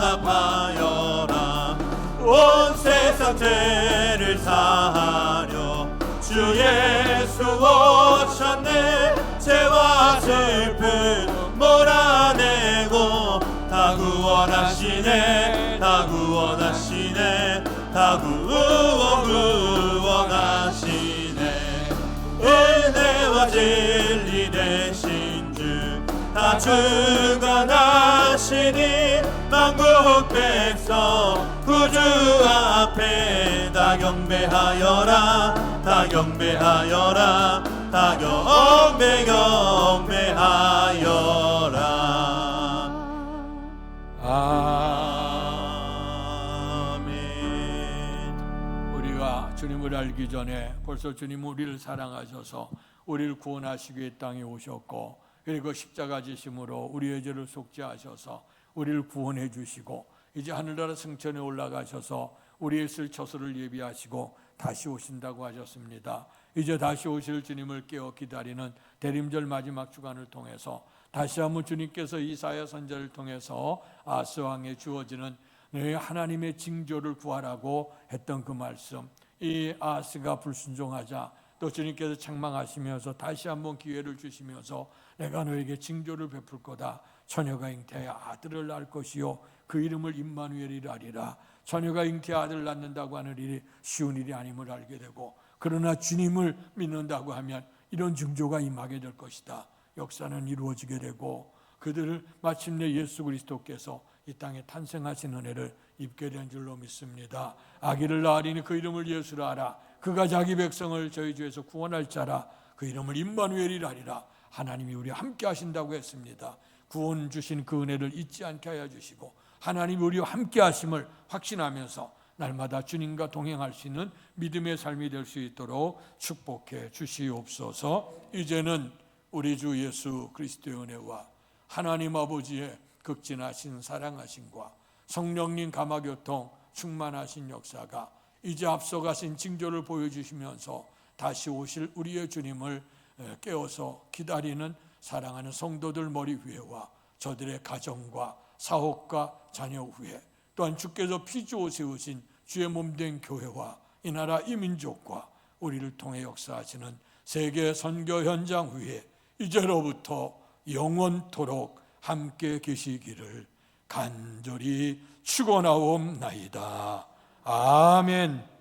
화답하여라 온 세상 죄를 사하려 주 예수 오셨네 죄와 슬픔 몰아내고 다 구원하시네 다 구원하시네 다 구원하시네 은혜와 진리 되신 주 다 주관하시니 만국 백성 구주 앞에 다 경배하여라 다 경배하여라 다 경배하여라 주님을 알기 전에 벌써 주님은 우리를 사랑하셔서 우리를 구원하시기 위해 땅에 오셨고, 그리고 십자가 지심으로 우리의 죄를 속죄하셔서 우리를 구원해 주시고, 이제 하늘나라 승천에 올라가셔서 우리의 쓸 처소를 예비하시고 다시 오신다고 하셨습니다. 이제 다시 오실 주님을 깨어 기다리는 대림절 마지막 주간을 통해서 다시 한번 주님께서 이사야 선지자를 통해서 아스 왕에 주어지는 하나님의 징조를 구하라고 했던 그 말씀, 이 아스가 불순종하자 또 주님께서 책망하시면서 다시 한번 기회를 주시면서 내가 너에게 징조를 베풀 거다. 처녀가 잉태하여 아들을 낳을 것이요 그 이름을 임마누엘이라 하리라. 처녀가 잉태하여 아들을 낳는다고 하는 일이 쉬운 일이 아님을 알게 되고, 그러나 주님을 믿는다고 하면 이런 징조가 임하게 될 것이다. 역사는 이루어지게 되고 그들을 마침내 예수 그리스도께서 이 땅에 탄생하신 은혜를 입게 된 줄로 믿습니다. 아기를 낳으리니 그 이름을 예수라 하라. 그가 자기 백성을 저희 죄에서 구원할 자라. 그 이름을 임마누엘이라 하리라. 하나님이 우리와 함께 하신다고 했습니다. 구원 주신 그 은혜를 잊지 않게 하여 주시고 하나님이 우리와 함께 하심을 확신하면서 날마다 주님과 동행할 수 있는 믿음의 삶이 될 수 있도록 축복해 주시옵소서. 이제는 우리 주 예수 그리스도의 은혜와 하나님 아버지의 극진하신 사랑하심과 성령님 감화교통 충만하신 역사가 이제 앞서가신 징조를 보여주시면서 다시 오실 우리의 주님을 깨어서 기다리는 사랑하는 성도들 머리 위에와 저들의 가정과 사업과 자녀 위에, 또한 주께서 피주어 세우신 주의 몸된 교회와 이 나라 이 민족과 우리를 통해 역사하시는 세계 선교 현장 위에 이제로부터 영원토록 함께 계시기를 간절히 축원하옵나이다. 아멘.